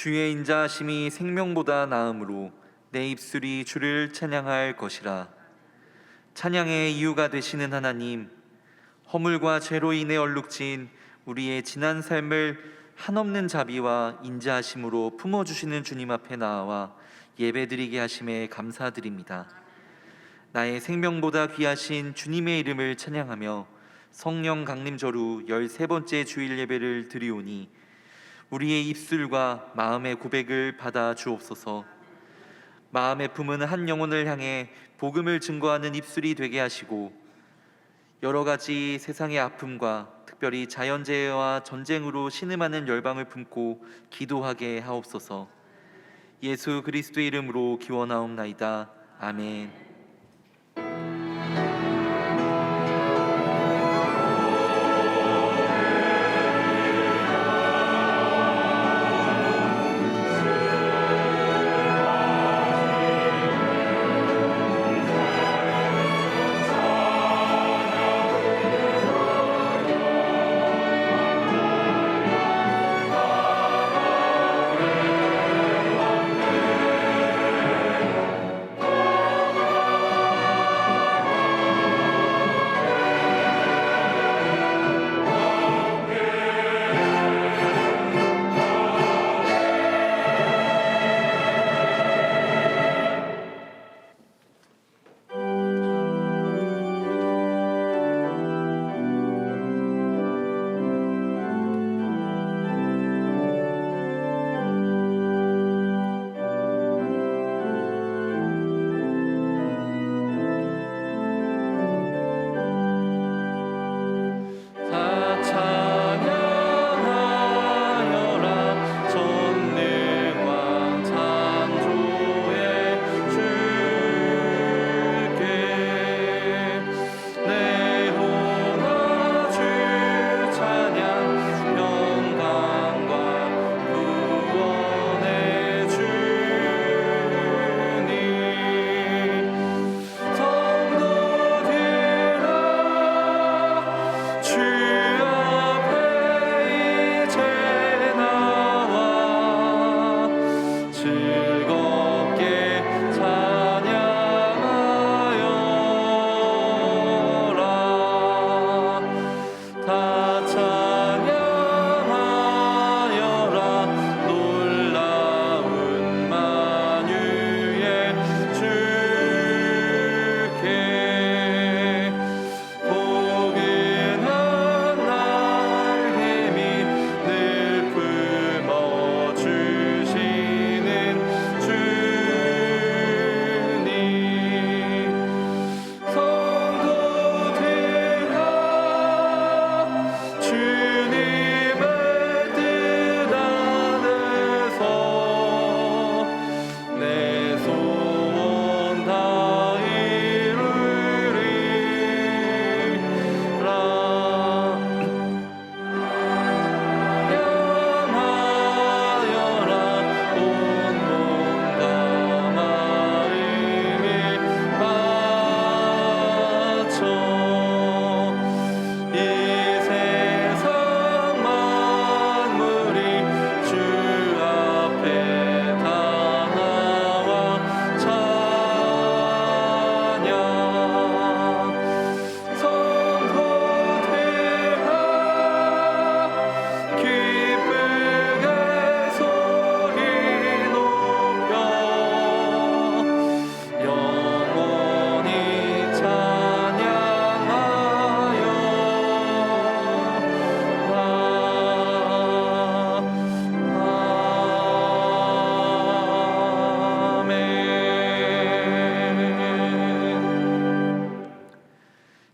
주의 인자하심이 생명보다 나음으로 내 입술이 주를 찬양할 것이라. 찬양의 이유가 되시는 하나님, 허물과 죄로 인해 얼룩진 우리의 지난 삶을 한없는 자비와 인자하심으로 품어주시는 주님 앞에 나와 예배드리게 하심에 감사드립니다. 나의 생명보다 귀하신 주님의 이름을 찬양하며 성령 강림절후 13번째 주일 예배를 드리오니 우리의 입술과 마음의 고백을 받아 주옵소서. 마음에 품은 한 영혼을 향해 복음을 증거하는 입술이 되게 하시고 여러 가지 세상의 아픔과 특별히 자연재해와 전쟁으로 신음하는 열방을 품고 기도하게 하옵소서. 예수 그리스도의 이름으로 기원하옵나이다. 아멘.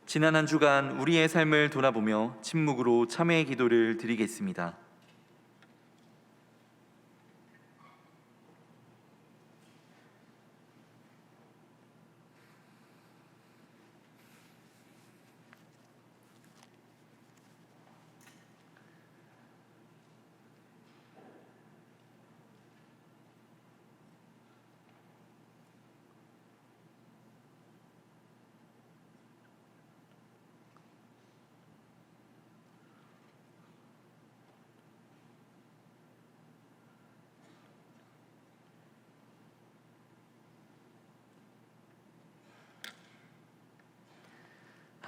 지난 한 주간 우리의 삶을 돌아보며 침묵으로 참회의 기도를 드리겠습니다.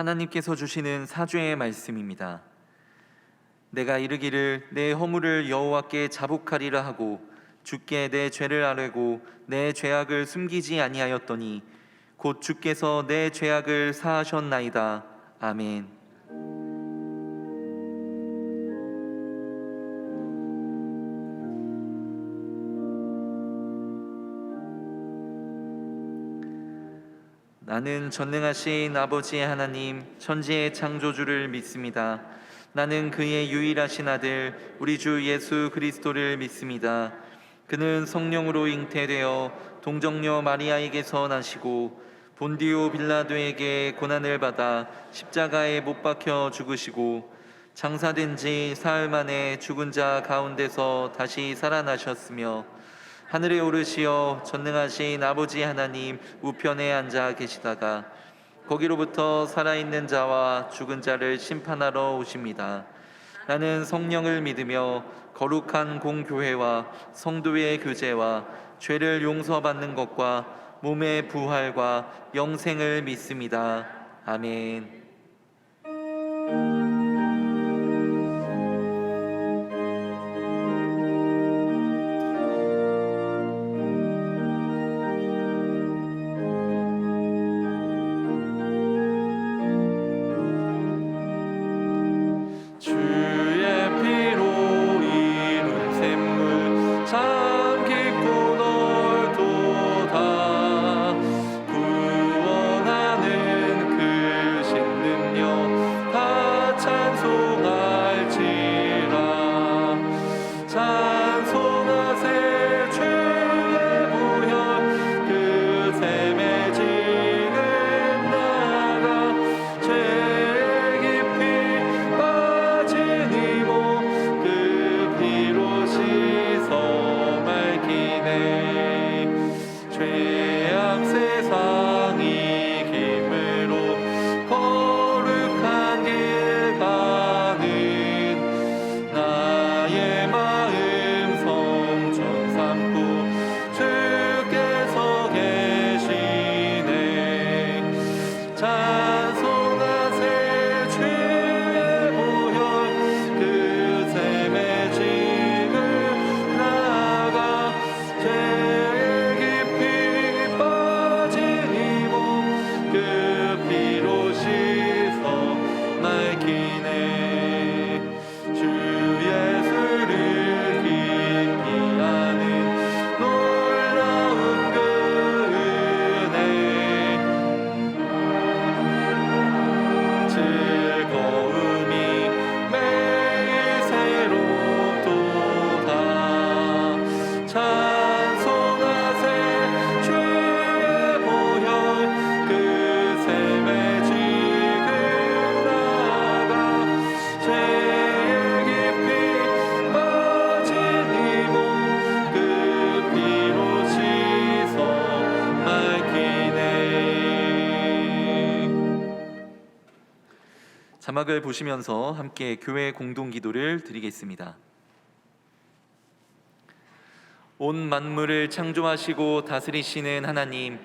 하나님께서 주시는 사죄의 말씀입니다. 내가 이르기를 내 허물을 여호와께 자복하리라 하고 주께 내 죄를 아뢰고 내 죄악을 숨기지 아니하였더니 곧 주께서 내 죄악을 사하셨나이다. 아멘. 나는 전능하신 아버지 하나님 천지의 창조주를 믿습니다. 나는 그의 유일하신 아들 우리 주 예수 그리스도를 믿습니다. 그는 성령으로 잉태되어 동정녀 마리아에게서 나시고 본디오 빌라도에게 고난을 받아 십자가에 못 박혀 죽으시고 장사된 지 사흘 만에 죽은 자 가운데서 다시 살아나셨으며 하늘에 오르시어 전능하신 아버지 하나님 우편에 앉아 계시다가 거기로부터 살아있는 자와 죽은 자를 심판하러 오십니다. 나는 성령을 믿으며 거룩한 공교회와 성도의 교제와 죄를 용서받는 것과 몸의 부활과 영생을 믿습니다. 아멘. 자막을 보시면서 함께 교회 공동기도를 드리겠습니다. 온 만물을 창조하시고 다스리시는 하나님,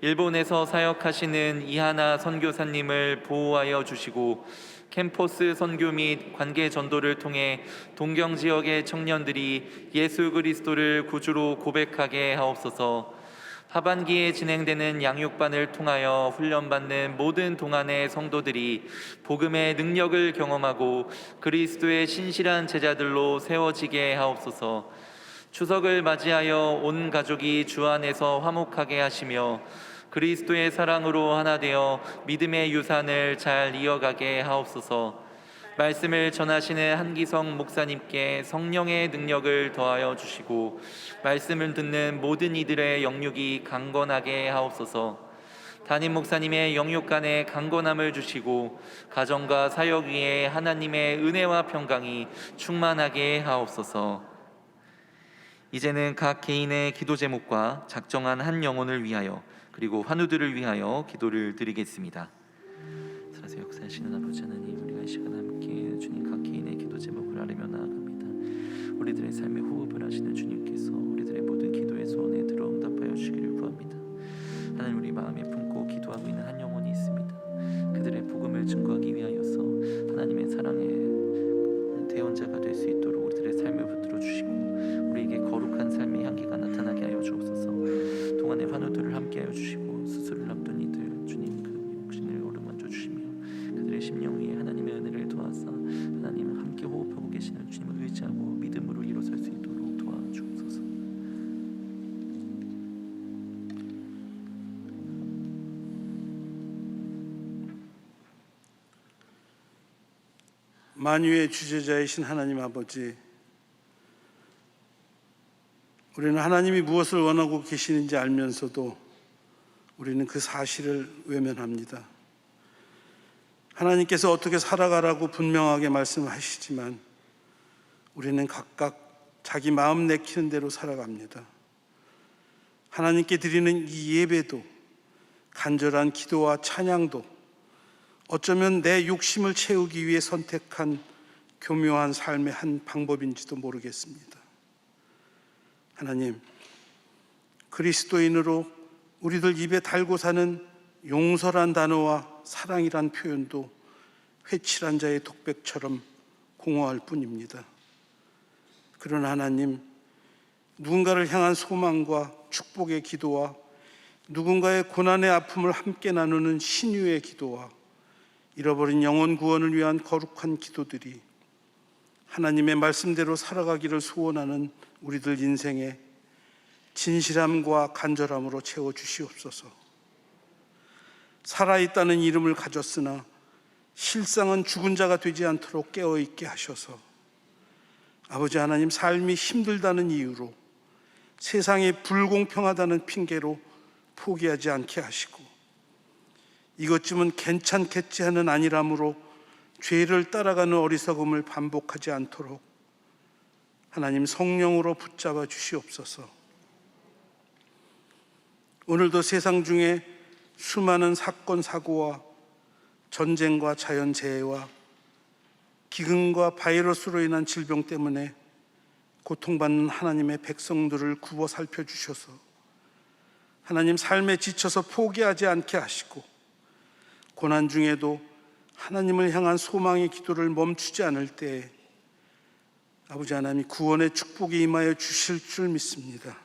일본에서 사역하시는 이하나 선교사님을 보호하여 주시고 캠퍼스 선교 및 관계 전도를 통해 동경 지역의 청년들이 예수 그리스도를 구주로 고백하게 하옵소서. 하반기에 진행되는 양육반을 통하여 훈련받는 모든 동안의 성도들이 복음의 능력을 경험하고 그리스도의 신실한 제자들로 세워지게 하옵소서. 추석을 맞이하여 온 가족이 주 안에서 화목하게 하시며 그리스도의 사랑으로 하나 되어 믿음의 유산을 잘 이어가게 하옵소서. 말씀을 전하시는 한기성 목사님께 성령의 능력을 더하여 주시고 말씀을 듣는 모든 이들의 영육이 강건하게 하옵소서. 담임 목사님의 영육간에 강건함을 주시고 가정과 사역 위에 하나님의 은혜와 평강이 충만하게 하옵소서. 이제는 각 개인의 기도 제목과 작정한 한 영혼을 위하여 그리고 환우들을 위하여 기도를 드리겠습니다. 살아서 역사하시는 아버지 하나님, 우리가 이 시간 함께 주님 각 개인의 기도 제목을 아뢰며 나아갑니다. 우리들의 삶에 호흡을 하시는 주님께서 우리들의 모든 기도의 소원에 들어 응답하여 주시기를 구합니다. 하나님, 우리 마음에 품고 기도하고 있는 한 영혼이 있습니다. 그들의 복음을 주시고 우리에게 거룩한 삶의 향기가 나타나게 하여 주옵소서. 동안의 환우들을 함께 하여 주시고 수술을 앞둔 이들 주님 그 육신을 어루만져 주시며 그들의 심령 위에 하나님의 은혜를 도와서 하나님을 함께 호흡하고 계시는 주님을 의지하고 믿음으로 일어설 수 있도록 도와주옵소서. 만유의 주제자이신 하나님 아버지, 우리는 하나님이 무엇을 원하고 계시는지 알면서도 우리는 그 사실을 외면합니다. 하나님께서 어떻게 살아가라고 분명하게 말씀하시지만 우리는 각각 자기 마음 내키는 대로 살아갑니다. 하나님께 드리는 이 예배도, 간절한 기도와 찬양도 어쩌면 내 욕심을 채우기 위해 선택한 교묘한 삶의 한 방법인지도 모르겠습니다. 하나님, 그리스도인으로 우리들 입에 달고 사는 용서란 단어와 사랑이란 표현도 회칠한 자의 독백처럼 공허할 뿐입니다. 그러나 하나님, 누군가를 향한 소망과 축복의 기도와 누군가의 고난의 아픔을 함께 나누는 신유의 기도와 잃어버린 영혼 구원을 위한 거룩한 기도들이 하나님의 말씀대로 살아가기를 소원하는 우리들 인생에 진실함과 간절함으로 채워주시옵소서. 살아있다는 이름을 가졌으나 실상은 죽은 자가 되지 않도록 깨어있게 하셔서 아버지 하나님, 삶이 힘들다는 이유로, 세상이 불공평하다는 핑계로 포기하지 않게 하시고 이것쯤은 괜찮겠지 하는 안일함으로 죄를 따라가는 어리석음을 반복하지 않도록 하나님 성령으로 붙잡아 주시옵소서. 오늘도 세상 중에 수많은 사건 사고와 전쟁과 자연재해와 기근과 바이러스로 인한 질병 때문에 고통받는 하나님의 백성들을 굽어 살펴주셔서 하나님 삶에 지쳐서 포기하지 않게 하시고 고난 중에도 하나님을 향한 소망의 기도를 멈추지 않을 때에 아버지 하나님 구원의 축복이 임하여 주실 줄 믿습니다.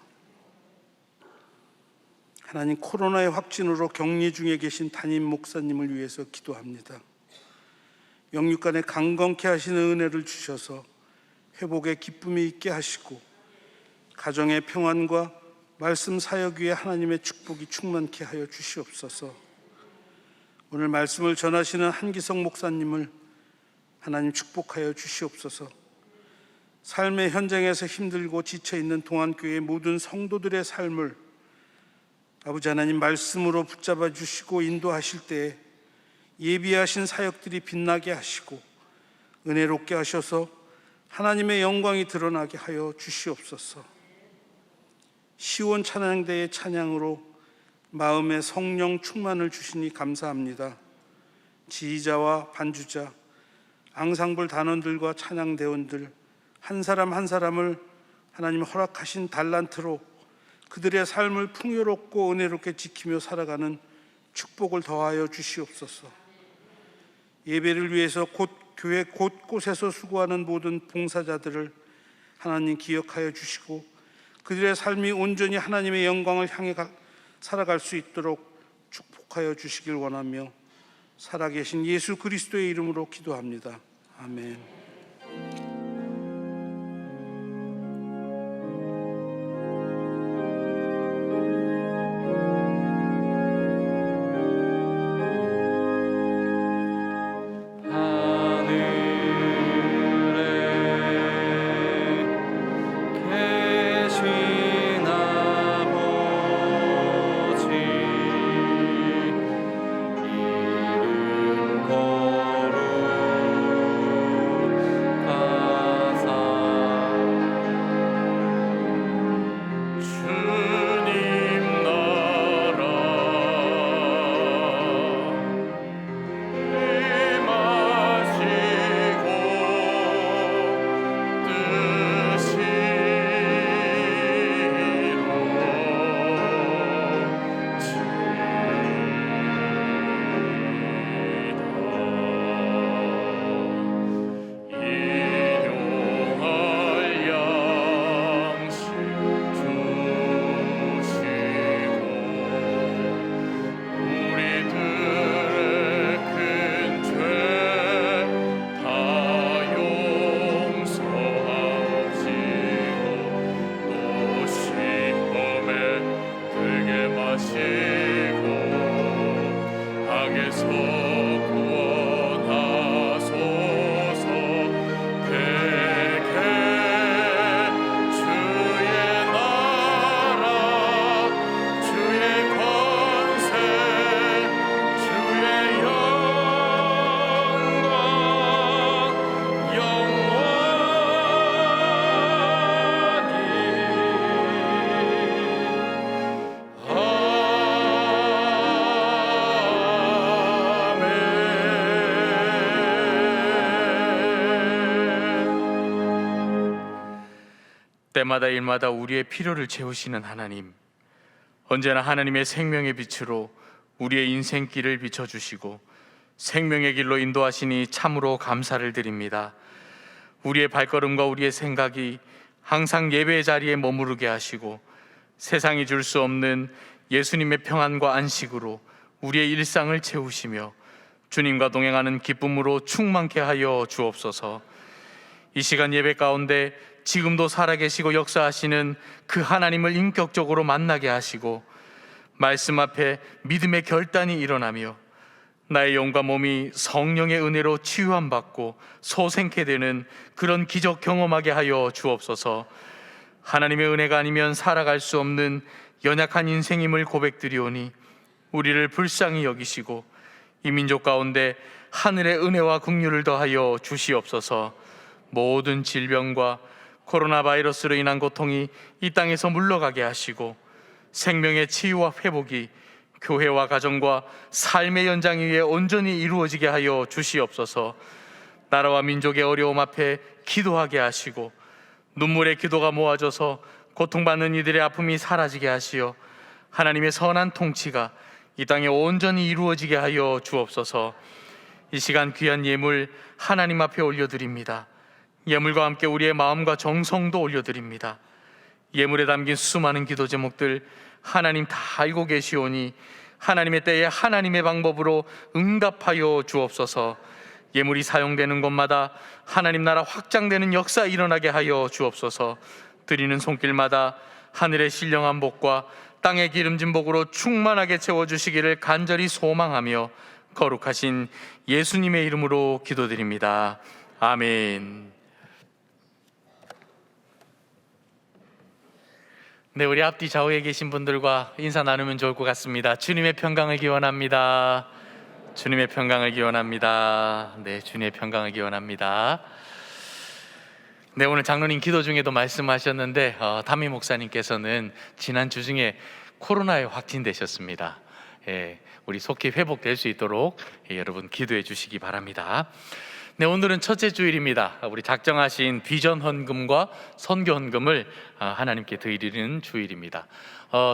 하나님, 코로나의 확진으로 격리 중에 계신 담임 목사님을 위해서 기도합니다. 영육간에 강건케 하시는 은혜를 주셔서 회복의 기쁨이 있게 하시고 가정의 평안과 말씀 사역 위에 하나님의 축복이 충만케 하여 주시옵소서. 오늘 말씀을 전하시는 한기성 목사님을 하나님 축복하여 주시옵소서. 삶의 현장에서 힘들고 지쳐있는 동안교회의 모든 성도들의 삶을 아버지 하나님 말씀으로 붙잡아 주시고 인도하실 때에 예비하신 사역들이 빛나게 하시고 은혜롭게 하셔서 하나님의 영광이 드러나게 하여 주시옵소서. 시온 찬양대의 찬양으로 마음의 성령 충만을 주시니 감사합니다. 지휘자와 반주자, 앙상블 단원들과 찬양대원들 한 사람 한 사람을 하나님 허락하신 달란트로 그들의 삶을 풍요롭고 은혜롭게 지키며 살아가는 축복을 더하여 주시옵소서. 예배를 위해서 교회 곳곳에서 수고하는 모든 봉사자들을 하나님 기억하여 주시고 그들의 삶이 온전히 하나님의 영광을 향해 살아갈 수 있도록 축복하여 주시길 원하며 살아계신 예수 그리스도의 이름으로 기도합니다. 아멘. 때마다 일마다 우리의 필요를 채우시는 하나님, 언제나 하나님의 생명의 빛으로 우리의 인생길을 비춰주시고 생명의 길로 인도하시니 참으로 감사를 드립니다. 우리의 발걸음과 우리의 생각이 항상 예배의 자리에 머무르게 하시고 세상이 줄 수 없는 예수님의 평안과 안식으로 우리의 일상을 채우시며 주님과 동행하는 기쁨으로 충만케 하여 주옵소서. 이 시간 예배 가운데 지금도 살아계시고 역사하시는 그 하나님을 인격적으로 만나게 하시고 말씀 앞에 믿음의 결단이 일어나며 나의 영과 몸이 성령의 은혜로 치유함 받고 소생케 되는 그런 기적 경험하게 하여 주옵소서. 하나님의 은혜가 아니면 살아갈 수 없는 연약한 인생임을 고백드리오니 우리를 불쌍히 여기시고 이 민족 가운데 하늘의 은혜와 긍휼을 더하여 주시옵소서. 모든 질병과 코로나 바이러스로 인한 고통이 이 땅에서 물러가게 하시고 생명의 치유와 회복이 교회와 가정과 삶의 연장 위에 온전히 이루어지게 하여 주시옵소서. 나라와 민족의 어려움 앞에 기도하게 하시고 눈물의 기도가 모아져서 고통받는 이들의 아픔이 사라지게 하시어 하나님의 선한 통치가 이 땅에 온전히 이루어지게 하여 주옵소서. 이 시간 귀한 예물 하나님 앞에 올려드립니다. 예물과 함께 우리의 마음과 정성도 올려드립니다. 예물에 담긴 수많은 기도 제목들 하나님 다 알고 계시오니 하나님의 때에 하나님의 방법으로 응답하여 주옵소서. 예물이 사용되는 곳마다 하나님 나라 확장되는 역사 일어나게 하여 주옵소서. 드리는 손길마다 하늘의 신령한 복과 땅의 기름진 복으로 충만하게 채워주시기를 간절히 소망하며 거룩하신 예수님의 이름으로 기도드립니다. 아멘. 네, 우리 앞뒤 좌우에 계신 분들과 인사 나누면 좋을 것 같습니다. 주님의 평강을 기원합니다. 주님의 평강을 기원합니다. 네, 주님의 평강을 기원합니다. 네, 오늘 장로님 기도 중에도 말씀하셨는데 담임 목사님께서는 지난 주 중에 코로나에 확진되셨습니다. 우리 속히 회복될 수 있도록 여러분 기도해 주시기 바랍니다. 네, 오늘은 첫째 주일입니다. 우리 작정하신 비전 헌금과 선교 헌금을 하나님께 드리는 주일입니다.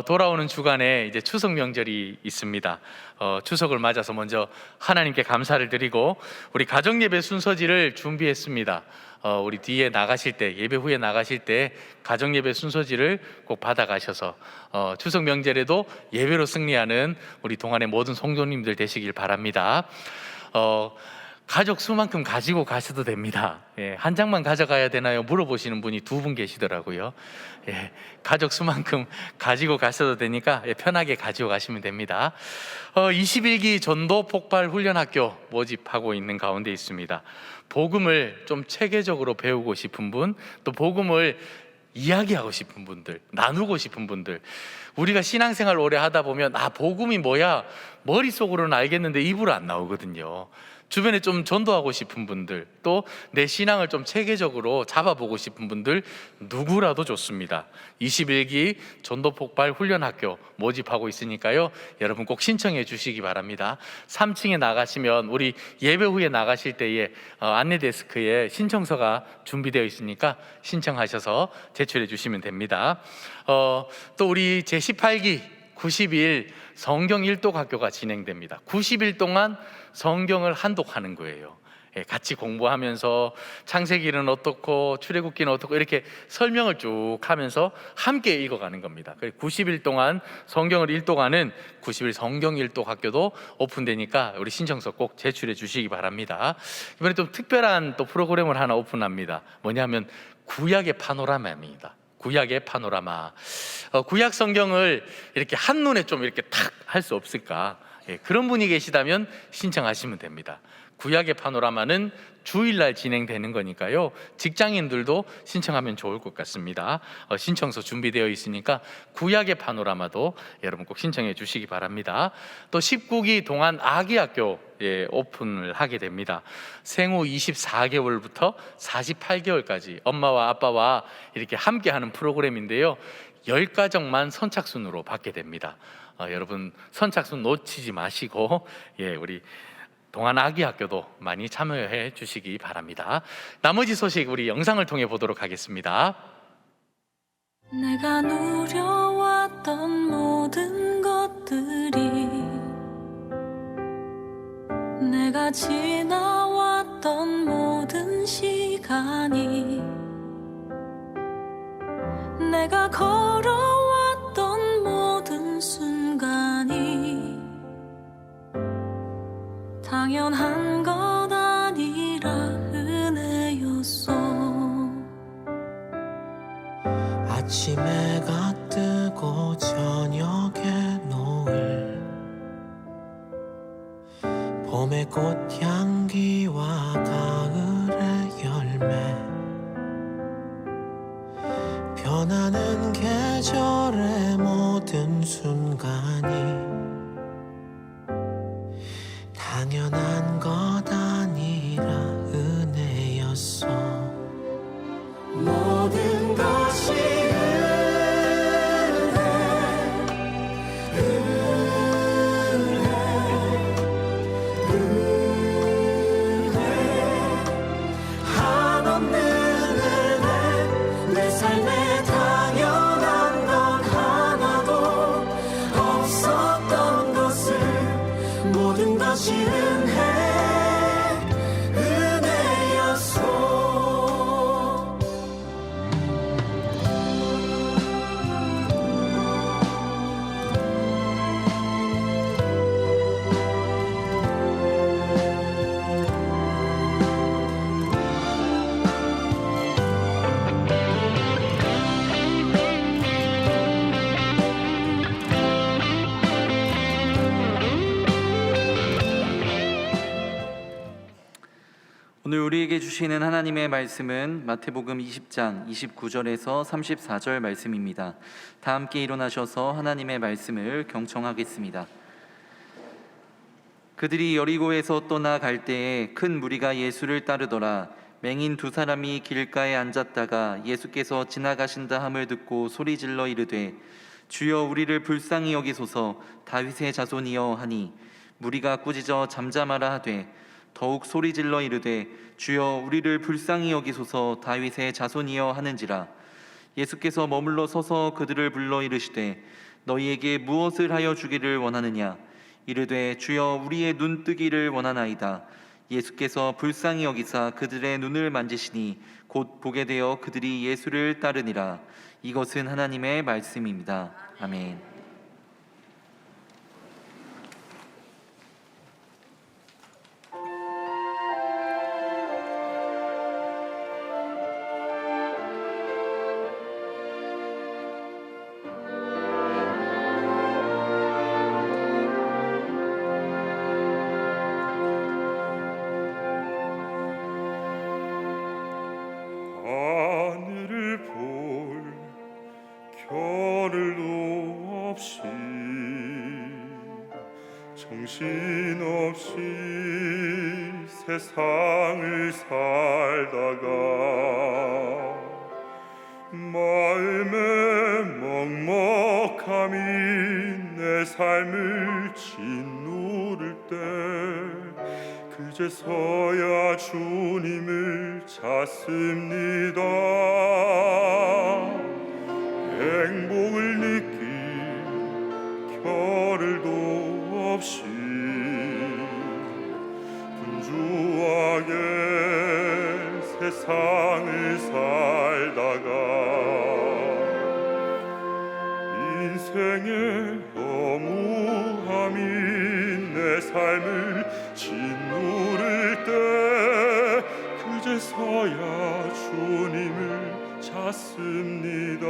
돌아오는 주간에 이제 추석 명절이 있습니다. 추석을 맞아서 먼저 하나님께 감사를 드리고 우리 가정 예배 순서지를 준비했습니다. 우리 뒤에 나가실 때, 예배 후에 나가실 때 가정 예배 순서지를 꼭 받아가셔서 추석 명절에도 예배로 승리하는 우리 동안의 모든 성도님들 되시길 바랍니다. 가족 수만큼 가지고 가셔도 됩니다. 한 장만 가져가야 되나요? 물어보시는 분이 2분 계시더라고요. 가족 수만큼 가지고 가셔도 되니까 편하게 가지고 가시면 됩니다. 21기 전도 폭발 훈련학교 모집하고 있는 가운데 있습니다. 복음을 좀 체계적으로 배우고 싶은 분, 또 복음을 이야기하고 싶은 분들, 나누고 싶은 분들, 우리가 신앙생활 오래 하다 보면 복음이 뭐야? 머릿속으로는 알겠는데 입으로 안 나오거든요. 주변에 좀 전도하고 싶은 분들, 또 내 신앙을 좀 체계적으로 잡아보고 싶은 분들 누구라도 좋습니다. 21기 전도폭발 훈련학교 모집하고 있으니까요, 여러분 꼭 신청해 주시기 바랍니다. 3층에 나가시면 우리 예배 후에 나가실 때에 안내 데스크에 신청서가 준비되어 있으니까 신청하셔서 제출해 주시면 됩니다. 또 우리 제18기 90일 성경 일독 학교가 진행됩니다. 90일 동안 성경을 한독하는 거예요. 같이 공부하면서 창세기는 어떻고 출애굽기는 어떻고 이렇게 설명을 쭉 하면서 함께 읽어가는 겁니다. 90일 동안 성경을 일독하는 90일 성경 일독 학교도 오픈되니까 우리 신청서 꼭 제출해 주시기 바랍니다. 이번에 좀 특별한 또 프로그램을 하나 오픈합니다. 뭐냐면 구약의 파노라마입니다. 구약의 파노라마. 구약 성경을 이렇게 한눈에 좀 이렇게 탁 할 수 없을까? 그런 분이 계시다면 신청하시면 됩니다. 구약의 파노라마는 주일날 진행되는 거니까요, 직장인들도 신청하면 좋을 것 같습니다. 신청서 준비되어 있으니까 구약의 파노라마도 여러분 꼭 신청해 주시기 바랍니다. 또 19기 동안 아기학교 오픈을 하게 됩니다. 생후 24개월부터 48개월까지 엄마와 아빠와 이렇게 함께하는 프로그램인데요, 10가정만 선착순으로 받게 됩니다. 여러분 선착순 놓치지 마시고 우리 동안 아기학교도 많이 참여해 주시기 바랍니다. 나머지 소식 우리 영상을 통해 보도록 하겠습니다. 내가 누려왔던 모든 것들이, 내가 지나왔던 모든 시간이, 내가 걸어왔던 모든 순간이 당연한 것 아니라 은혜였어. 아침에 해가 뜨고 저녁에 노을, 봄의 꽃향기와 가을의 열매, 변하는 계절의 모든 순간이 당연한 것 아니라 은혜였어. 모든 것이 한없는 은혜, 내 삶에 당연한 건 하나도 없었던 것을, 모든 것이 은혜였어. 오늘 우리에게 주시는 하나님의 말씀은 마태복음 20장 29절에서 34절 말씀입니다. 다 함께 일어나셔서 하나님의 말씀을 경청하겠습니다. 그들이 여리고에서 떠나갈 때에 큰 무리가 예수를 따르더라. 맹인 두 사람이 길가에 앉았다가 예수께서 지나가신다 함을 듣고 소리질러 이르되 주여 우리를 불쌍히 여기소서 다윗의 자손이여 하니, 무리가 꾸짖어 잠잠하라 하되 더욱 소리질러 이르되 주여 우리를 불쌍히 여기소서 다윗의 자손이여 하는지라. 예수께서 머물러 서서 그들을 불러 이르시되 너희에게 무엇을 하여 주기를 원하느냐. 이르되 주여 우리의 눈 뜨기를 원하나이다. 예수께서 불쌍히 여기사 그들의 눈을 만지시니 곧 보게 되어 그들이 예수를 따르니라. 이것은 하나님의 말씀입니다. 아멘. 하늘을 볼 겨를도 없이 정신없이 세상을 살다가 마음의 먹먹함이 내 삶을 짓누를 때 그제서야 주님을 찾습니다. 행복을 느낄 겨를도 없이 분주하게 세상을 살다가 인생의 허무함이 내 삶을 짓누를 때 그제서야 주님을 찾습니다.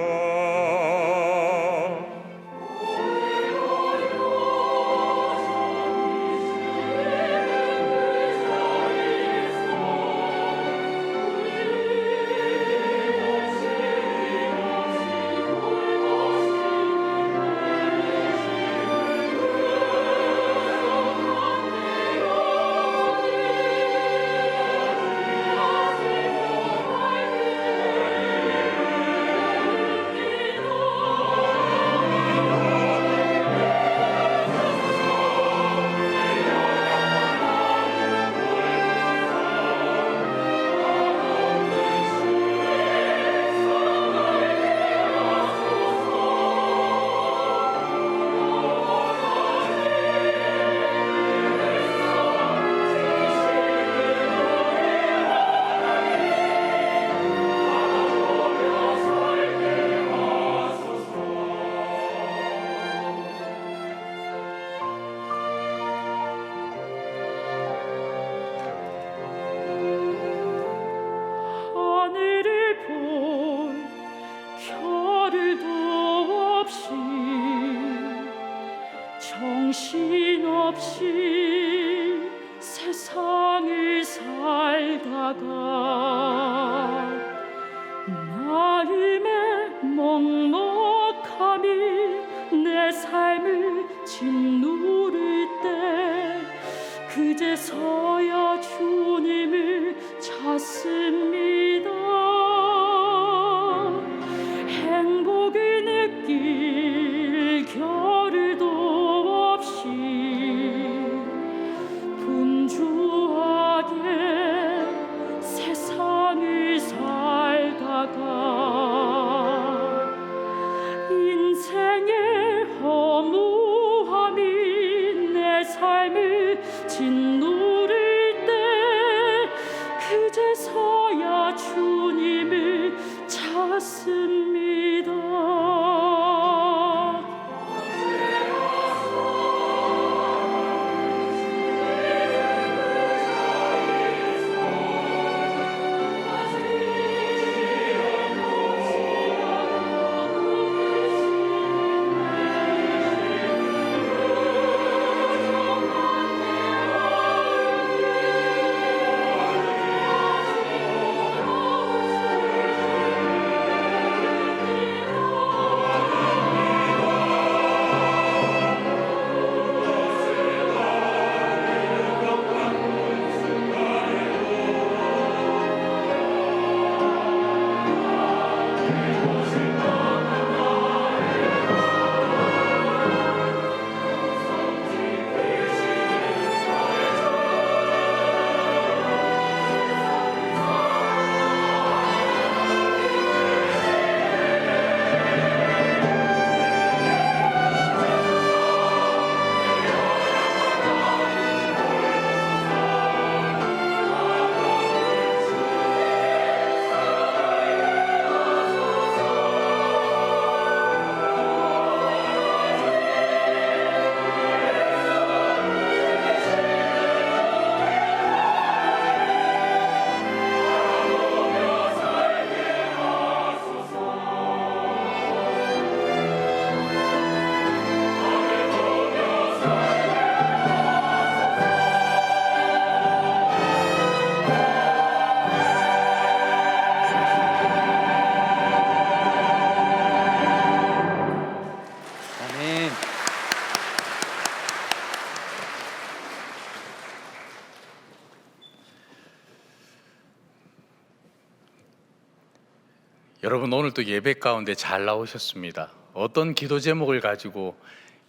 여러분 오늘 또 예배 가운데 잘 나오셨습니다. 어떤 기도 제목을 가지고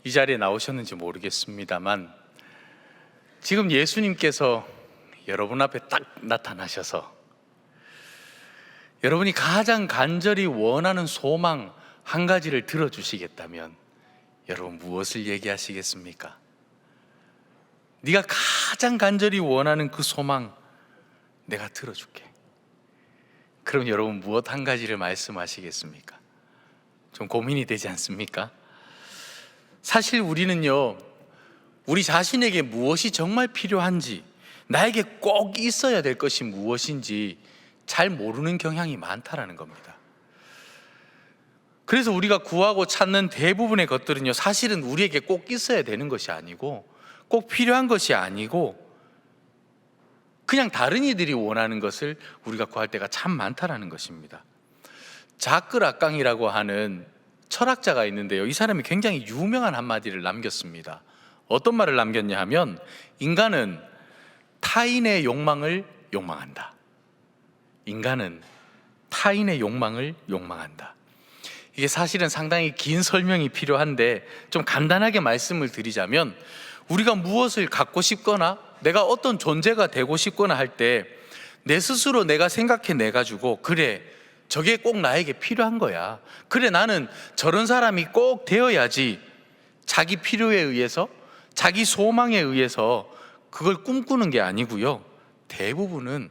이 자리에 나오셨는지 모르겠습니다만 지금 예수님께서 여러분 앞에 딱 나타나셔서 여러분이 가장 간절히 원하는 소망 한 가지를 들어주시겠다면 여러분 무엇을 얘기하시겠습니까? 네가 가장 간절히 원하는 그 소망 내가 들어줄게. 그럼 여러분 무엇 한 가지를 말씀하시겠습니까? 좀 고민이 되지 않습니까? 사실 우리는요, 우리 자신에게 무엇이 정말 필요한지, 나에게 꼭 있어야 될 것이 무엇인지 잘 모르는 경향이 많다라는 겁니다. 그래서 우리가 구하고 찾는 대부분의 것들은요, 사실은 우리에게 꼭 있어야 되는 것이 아니고, 꼭 필요한 것이 아니고, 그냥 다른 이들이 원하는 것을 우리가 구할 때가 참 많다라는 것입니다. 자크 락강이라고 하는 철학자가 있는데요, 이 사람이 굉장히 유명한 한마디를 남겼습니다. 어떤 말을 남겼냐 하면, 인간은 타인의 욕망을 욕망한다. 인간은 타인의 욕망을 욕망한다. 이게 사실은 상당히 긴 설명이 필요한데 좀 간단하게 말씀을 드리자면, 우리가 무엇을 갖고 싶거나 내가 어떤 존재가 되고 싶거나 할 때 내 스스로 내가 생각해내 가지고, 그래 저게 꼭 나에게 필요한 거야, 그래 나는 저런 사람이 꼭 되어야지, 자기 필요에 의해서 자기 소망에 의해서 그걸 꿈꾸는 게 아니고요, 대부분은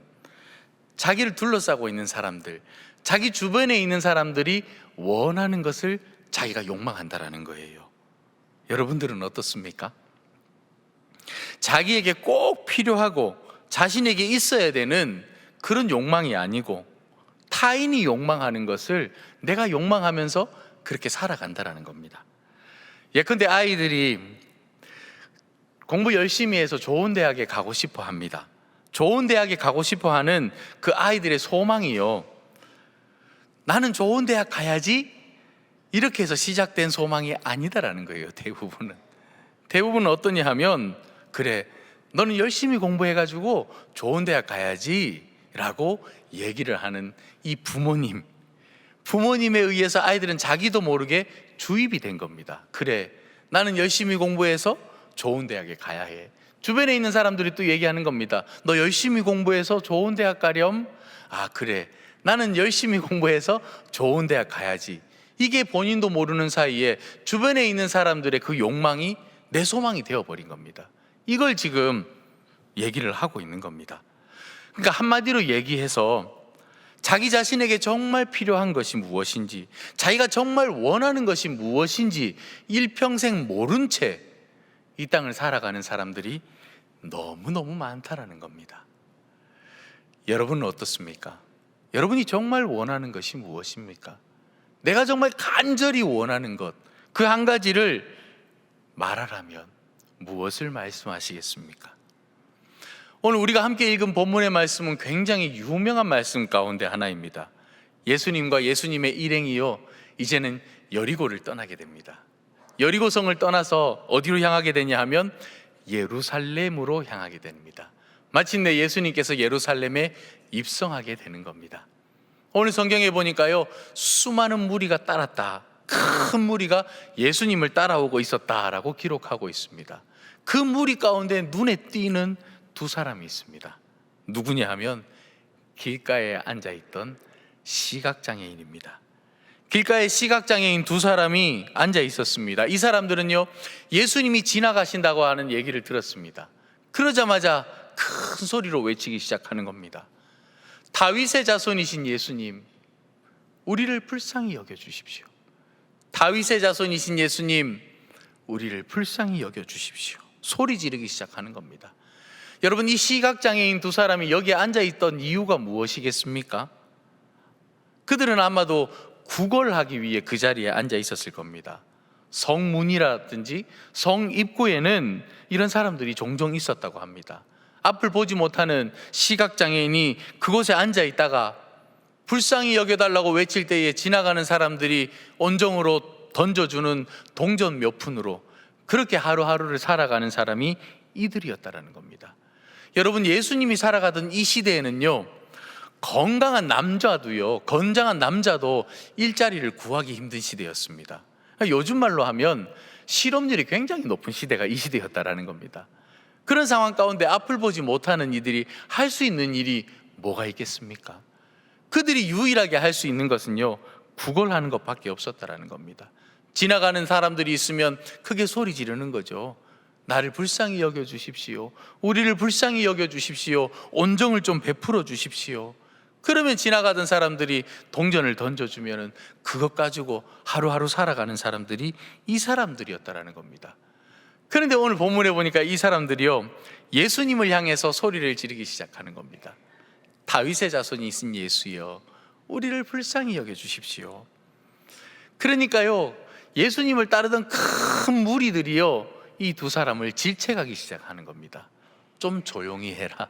자기를 둘러싸고 있는 사람들, 자기 주변에 있는 사람들이 원하는 것을 자기가 욕망한다라는 거예요. 여러분들은 어떻습니까? 자기에게 꼭 필요하고 자신에게 있어야 되는 그런 욕망이 아니고 타인이 욕망하는 것을 내가 욕망하면서 그렇게 살아간다라는 겁니다. 예컨대 아이들이 공부 열심히 해서 좋은 대학에 가고 싶어 합니다. 좋은 대학에 가고 싶어 하는 그 아이들의 소망이요, 나는 좋은 대학 가야지, 이렇게 해서 시작된 소망이 아니다라는 거예요. 대부분은 어떠냐 하면, 그래 너는 열심히 공부해가지고 좋은 대학 가야지 라고 얘기를 하는 이 부모님에 의해서 아이들은 자기도 모르게 주입이 된 겁니다. 그래 나는 열심히 공부해서 좋은 대학에 가야 해. 주변에 있는 사람들이 또 얘기하는 겁니다. 너 열심히 공부해서 좋은 대학 가렴? 아 그래 나는 열심히 공부해서 좋은 대학 가야지. 이게 본인도 모르는 사이에 주변에 있는 사람들의 그 욕망이 내 소망이 되어버린 겁니다. 이걸 지금 얘기를 하고 있는 겁니다. 그러니까 한마디로 얘기해서 자기 자신에게 정말 필요한 것이 무엇인지, 자기가 정말 원하는 것이 무엇인지 일평생 모른 채 이 땅을 살아가는 사람들이 너무너무 많다라는 겁니다. 여러분은 어떻습니까? 여러분이 정말 원하는 것이 무엇입니까? 내가 정말 간절히 원하는 것, 그 한 가지를 말하라면 무엇을 말씀하시겠습니까? 오늘 우리가 함께 읽은 본문의 말씀은 굉장히 유명한 말씀 가운데 하나입니다. 예수님과 예수님의 일행이요, 이제는 여리고를 떠나게 됩니다. 여리고성을 떠나서 어디로 향하게 되냐 하면 예루살렘으로 향하게 됩니다. 마침내 예수님께서 예루살렘에 입성하게 되는 겁니다. 오늘 성경에 보니까요, 수많은 무리가 따랐다, 큰 무리가 예수님을 따라오고 있었다라고 기록하고 있습니다. 그 무리 가운데 눈에 띄는 두 사람이 있습니다. 누구냐 하면 길가에 앉아있던 시각장애인입니다. 길가에 시각장애인 두 사람이 앉아 있었습니다. 이 사람들은요, 예수님이 지나가신다고 하는 얘기를 들었습니다. 그러자마자 큰 소리로 외치기 시작하는 겁니다. 다윗의 자손이신 예수님, 우리를 불쌍히 여겨주십시오. 다윗의 자손이신 예수님, 우리를 불쌍히 여겨주십시오. 소리 지르기 시작하는 겁니다. 여러분, 이 시각장애인 두 사람이 여기에 앉아있던 이유가 무엇이겠습니까? 그들은 아마도 구걸하기 위해 그 자리에 앉아 있었을 겁니다. 성문이라든지 성입구에는 이런 사람들이 종종 있었다고 합니다. 앞을 보지 못하는 시각장애인이 그곳에 앉아 있다가 불쌍히 여겨달라고 외칠 때에 지나가는 사람들이 온정으로 던져주는 동전 몇 푼으로 그렇게 하루하루를 살아가는 사람이 이들이었다라는 겁니다. 여러분, 예수님이 살아가던 이 시대에는요, 건강한 남자도요, 건장한 남자도 일자리를 구하기 힘든 시대였습니다. 요즘 말로 하면 실업률이 굉장히 높은 시대가 이 시대였다라는 겁니다. 그런 상황 가운데 앞을 보지 못하는 이들이 할 수 있는 일이 뭐가 있겠습니까? 그들이 유일하게 할 수 있는 것은요, 구걸하는 것밖에 없었다라는 겁니다. 지나가는 사람들이 있으면 크게 소리 지르는 거죠. 나를 불쌍히 여겨 주십시오. 우리를 불쌍히 여겨 주십시오. 온정을 좀 베풀어 주십시오. 그러면 지나가던 사람들이 동전을 던져주면 그것 가지고 하루하루 살아가는 사람들이 이 사람들이었다라는 겁니다. 그런데 오늘 본문에 보니까 이 사람들이요, 예수님을 향해서 소리를 지르기 시작하는 겁니다. 다윗의 자손이신 예수여, 우리를 불쌍히 여겨 주십시오. 그러니까요, 예수님을 따르던 큰 무리들이요, 이 두 사람을 질책하기 시작하는 겁니다. 좀 조용히 해라,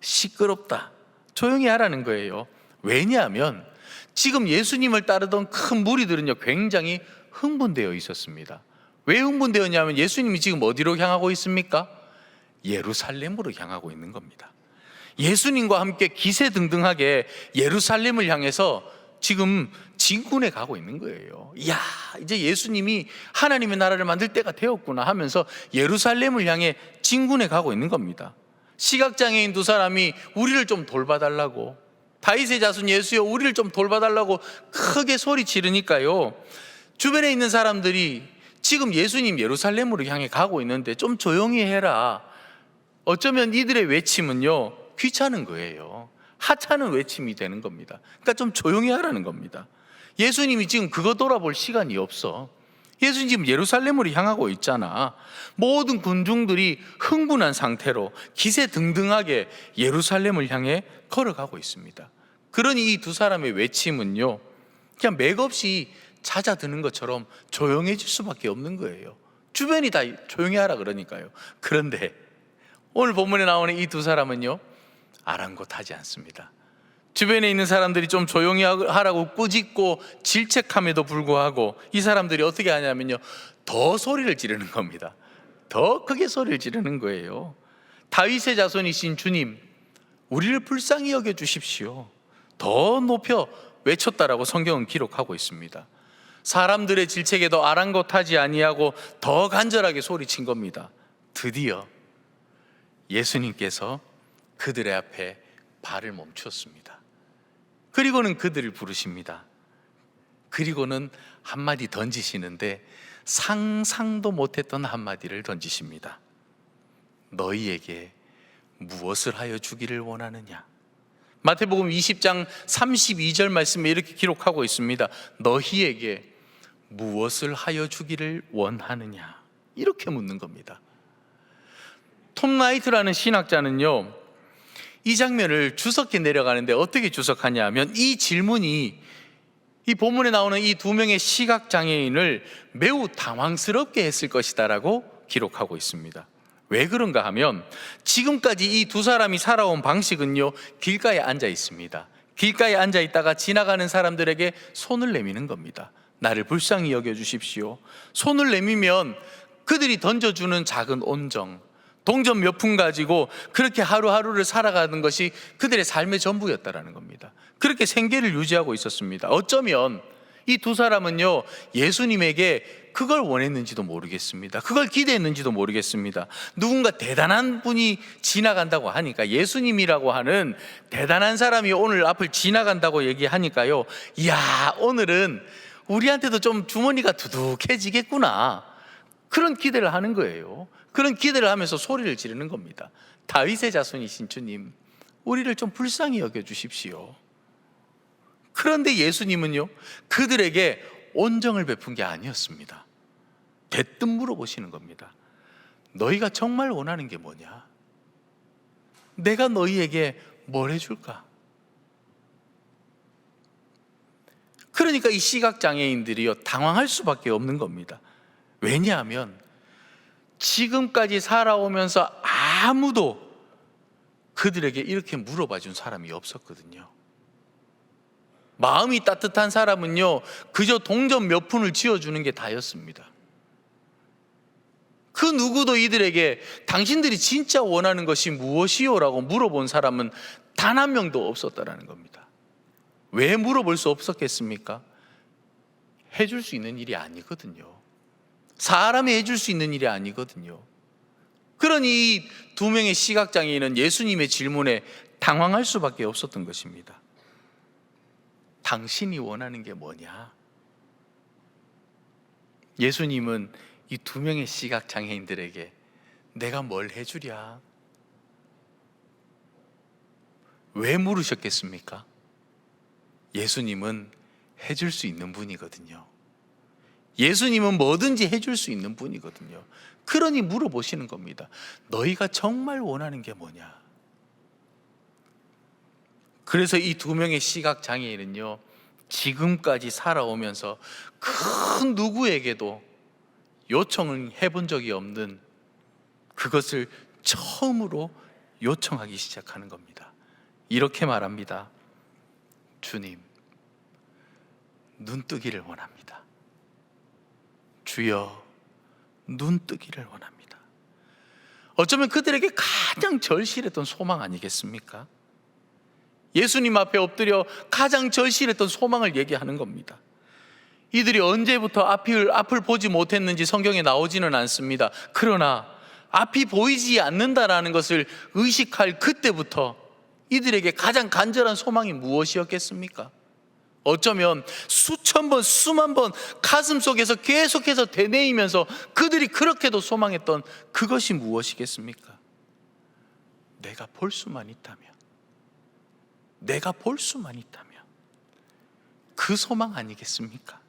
시끄럽다, 조용히 하라는 거예요. 왜냐하면 지금 예수님을 따르던 큰 무리들은요, 굉장히 흥분되어 있었습니다. 왜 흥분되었냐면 예수님이 지금 어디로 향하고 있습니까? 예루살렘으로 향하고 있는 겁니다. 예수님과 함께 기세등등하게 예루살렘을 향해서 지금 진군해 가고 있는 거예요. 이야, 이제 예수님이 하나님의 나라를 만들 때가 되었구나 하면서 예루살렘을 향해 진군해 가고 있는 겁니다. 시각장애인 두 사람이 우리를 좀 돌봐달라고, 다윗의 자손 예수여 우리를 좀 돌봐달라고 크게 소리 지르니까요, 주변에 있는 사람들이 지금 예수님 예루살렘으로 향해 가고 있는데 좀 조용히 해라. 어쩌면 이들의 외침은요, 귀찮은 거예요. 하찮은 외침이 되는 겁니다. 그러니까 좀 조용히 하라는 겁니다. 예수님이 지금 그거 돌아볼 시간이 없어. 예수님 지금 예루살렘으로 향하고 있잖아. 모든 군중들이 흥분한 상태로 기세등등하게 예루살렘을 향해 걸어가고 있습니다. 그러니 이 두 사람의 외침은요, 그냥 맥없이 잦아드는 것처럼 조용해질 수밖에 없는 거예요. 주변이 다 조용히 하라 그러니까요. 그런데 오늘 본문에 나오는 이 두 사람은요, 아랑곳하지 않습니다. 주변에 있는 사람들이 좀 조용히 하라고 꾸짖고 질책함에도 불구하고 이 사람들이 어떻게 하냐면요, 더 소리를 지르는 겁니다. 더 크게 소리를 지르는 거예요. 다윗의 자손이신 주님, 우리를 불쌍히 여겨 주십시오. 더 높여 외쳤다라고 성경은 기록하고 있습니다. 사람들의 질책에도 아랑곳하지 아니하고 더 간절하게 소리친 겁니다. 드디어 예수님께서 그들의 앞에 발을 멈추었습니다. 그리고는 그들을 부르십니다. 그리고는 한마디 던지시는데 상상도 못했던 한마디를 던지십니다. 너희에게 무엇을 하여 주기를 원하느냐? 마태복음 20장 32절 말씀에 이렇게 기록하고 있습니다. 너희에게 무엇을 하여 주기를 원하느냐? 이렇게 묻는 겁니다. 톰 라이트라는 신학자는요, 이 장면을 주석해 내려가는데 어떻게 주석하냐 하면, 이 질문이 이 본문에 나오는 이 두 명의 시각장애인을 매우 당황스럽게 했을 것이다라고 기록하고 있습니다. 왜 그런가 하면, 지금까지 이 두 사람이 살아온 방식은요, 길가에 앉아 있습니다. 길가에 앉아 있다가 지나가는 사람들에게 손을 내미는 겁니다. 나를 불쌍히 여겨 주십시오. 손을 내미면 그들이 던져주는 작은 온정, 동전 몇 푼 가지고 그렇게 하루하루를 살아가는 것이 그들의 삶의 전부였다라는 겁니다. 그렇게 생계를 유지하고 있었습니다. 어쩌면 이 두 사람은요, 예수님에게 그걸 원했는지도 모르겠습니다. 그걸 기대했는지도 모르겠습니다. 누군가 대단한 분이 지나간다고 하니까, 예수님이라고 하는 대단한 사람이 오늘 앞을 지나간다고 얘기하니까요, 이야, 오늘은 우리한테도 좀 주머니가 두둑해지겠구나, 그런 기대를 하는 거예요. 그런 기대를 하면서 소리를 지르는 겁니다. 다윗의 자손이신 주님, 우리를 좀 불쌍히 여겨 주십시오. 그런데 예수님은요, 그들에게 온정을 베푼 게 아니었습니다. 대뜸 물어보시는 겁니다. 너희가 정말 원하는 게 뭐냐? 내가 너희에게 뭘 해줄까? 그러니까 이 시각장애인들이요, 당황할 수밖에 없는 겁니다. 왜냐하면 지금까지 살아오면서 아무도 그들에게 이렇게 물어봐 준 사람이 없었거든요. 마음이 따뜻한 사람은요, 그저 동전 몇 푼을 쥐어주는 게 다였습니다. 그 누구도 이들에게 당신들이 진짜 원하는 것이 무엇이요? 라고 물어본 사람은 단 한 명도 없었다라는 겁니다. 왜 물어볼 수 없었겠습니까? 해줄 수 있는 일이 아니거든요. 사람이 해줄 수 있는 일이 아니거든요. 그러니 이 두 명의 시각장애인은 예수님의 질문에 당황할 수밖에 없었던 것입니다. 당신이 원하는 게 뭐냐? 예수님은 이 두 명의 시각장애인들에게 내가 뭘 해주랴? 왜 물으셨겠습니까? 예수님은 해줄 수 있는 분이거든요. 예수님은 뭐든지 해줄 수 있는 분이거든요. 그러니 물어보시는 겁니다. 너희가 정말 원하는 게 뭐냐? 그래서 이 두 명의 시각장애인은요, 지금까지 살아오면서 그 누구에게도 요청을 해본 적이 없는 그것을 처음으로 요청하기 시작하는 겁니다. 이렇게 말합니다. 주님, 눈뜨기를 원합니다. 주여, 눈뜨기를 원합니다. 어쩌면 그들에게 가장 절실했던 소망 아니겠습니까? 예수님 앞에 엎드려 가장 절실했던 소망을 얘기하는 겁니다. 이들이 언제부터 앞을 보지 못했는지 성경에 나오지는 않습니다. 그러나 앞이 보이지 않는다라는 것을 의식할 그때부터 이들에게 가장 간절한 소망이 무엇이었겠습니까? 어쩌면 수천 번, 수만 번 가슴 속에서 계속해서 되뇌이면서 그들이 그렇게도 소망했던 그것이 무엇이겠습니까? 내가 볼 수만 있다면, 내가 볼 수만 있다면, 그 소망 아니겠습니까?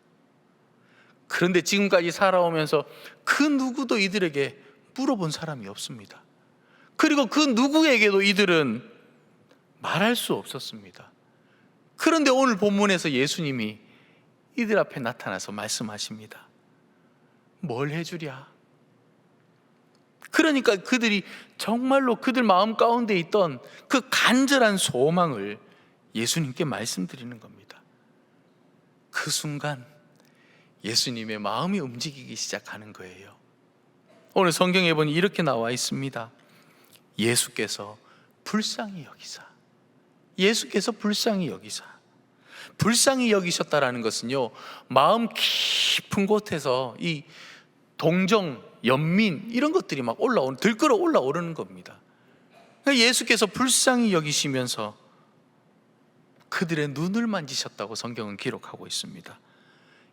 그런데 지금까지 살아오면서 그 누구도 이들에게 물어본 사람이 없습니다. 그리고 그 누구에게도 이들은 말할 수 없었습니다. 그런데 오늘 본문에서 예수님이 이들 앞에 나타나서 말씀하십니다. 뭘 해주랴? 그러니까 그들이 정말로 그들 마음 가운데 있던 그 간절한 소망을 예수님께 말씀드리는 겁니다. 그 순간 예수님의 마음이 움직이기 시작하는 거예요. 오늘 성경에 보니 이렇게 나와 있습니다. 예수께서 불쌍히 여기사, 예수께서 불쌍히 여기사. 불쌍히 여기셨다라는 것은요, 마음 깊은 곳에서 이 동정, 연민 이런 것들이 막 들끓어 올라오르는 겁니다. 예수께서 불쌍히 여기시면서 그들의 눈을 만지셨다고 성경은 기록하고 있습니다.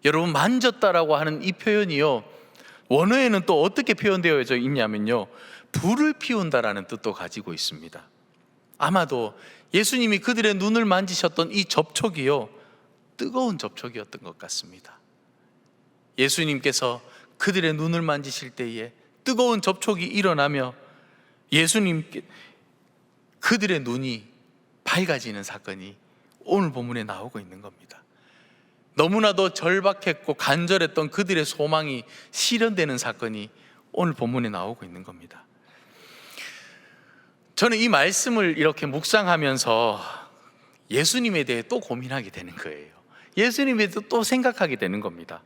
여러분, 만졌다라고 하는 이 표현이요, 원어에는 또 어떻게 표현되어 있냐면요, 불을 피운다라는 뜻도 가지고 있습니다. 아마도 예수님이 그들의 눈을 만지셨던 이 접촉이요, 뜨거운 접촉이었던 것 같습니다. 예수님께서 그들의 눈을 만지실 때에 뜨거운 접촉이 일어나며 예수님께 그들의 눈이 밝아지는 사건이 오늘 본문에 나오고 있는 겁니다. 너무나도 절박했고 간절했던 그들의 소망이 실현되는 사건이 오늘 본문에 나오고 있는 겁니다. 저는 이 말씀을 이렇게 묵상하면서 예수님에 대해 또 고민하게 되는 거예요. 예수님에 대해 또 생각하게 되는 겁니다.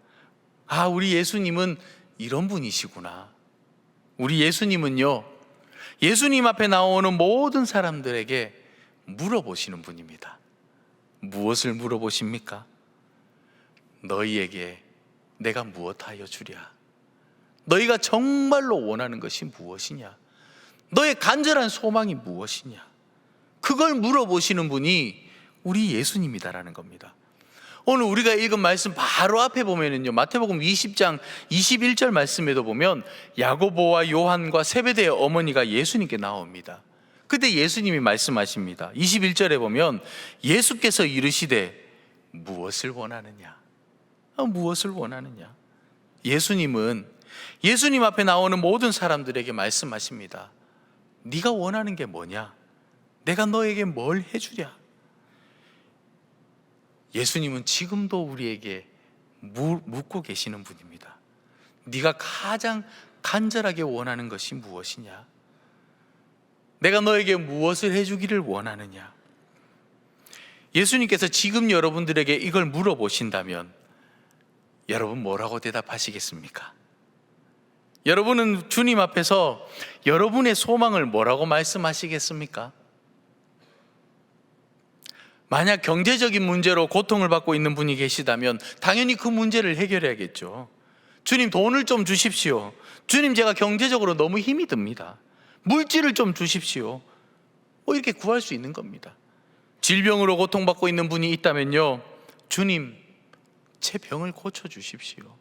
아, 우리 예수님은 이런 분이시구나. 우리 예수님은요, 예수님 앞에 나오는 모든 사람들에게 물어보시는 분입니다. 무엇을 물어보십니까? 너희에게 내가 무엇하여 주랴? 너희가 정말로 원하는 것이 무엇이냐? 너의 간절한 소망이 무엇이냐? 그걸 물어보시는 분이 우리 예수님이다라는 겁니다. 오늘 우리가 읽은 말씀 바로 앞에 보면은요, 마태복음 20장 21절 말씀에도 보면 야고보와 요한과 세베대의 어머니가 예수님께 나옵니다. 그때 예수님이 말씀하십니다. 21절에 보면 예수께서 이르시되 무엇을 원하느냐? 무엇을 원하느냐? 예수님은 예수님 앞에 나오는 모든 사람들에게 말씀하십니다. 네가 원하는 게 뭐냐? 내가 너에게 뭘 해주랴? 예수님은 지금도 우리에게 묻고 계시는 분입니다. 네가 가장 간절하게 원하는 것이 무엇이냐? 내가 너에게 무엇을 해주기를 원하느냐? 예수님께서 지금 여러분들에게 이걸 물어보신다면 여러분 뭐라고 대답하시겠습니까? 여러분은 주님 앞에서 여러분의 소망을 뭐라고 말씀하시겠습니까? 만약 경제적인 문제로 고통을 받고 있는 분이 계시다면 당연히 그 문제를 해결해야겠죠. 주님, 돈을 좀 주십시오. 주님, 제가 경제적으로 너무 힘이 듭니다. 물질을 좀 주십시오. 이렇게 구할 수 있는 겁니다. 질병으로 고통받고 있는 분이 있다면요, 주님, 제 병을 고쳐주십시오.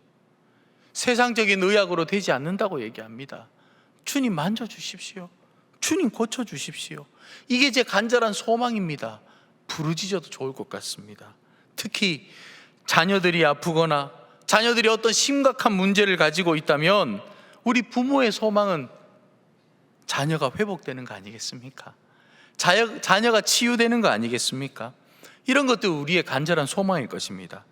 세상적인 의학으로 되지 않는다고 얘기합니다. 주님, 만져주십시오. 주님, 고쳐주십시오. 이게 제 간절한 소망입니다. 부르짖어도 좋을 것 같습니다. 특히 자녀들이 아프거나 자녀들이 어떤 심각한 문제를 가지고 있다면 우리 부모의 소망은 자녀가 회복되는 거 아니겠습니까? 자녀가 치유되는 거 아니겠습니까? 이런 것도 우리의 간절한 소망일 것입니다.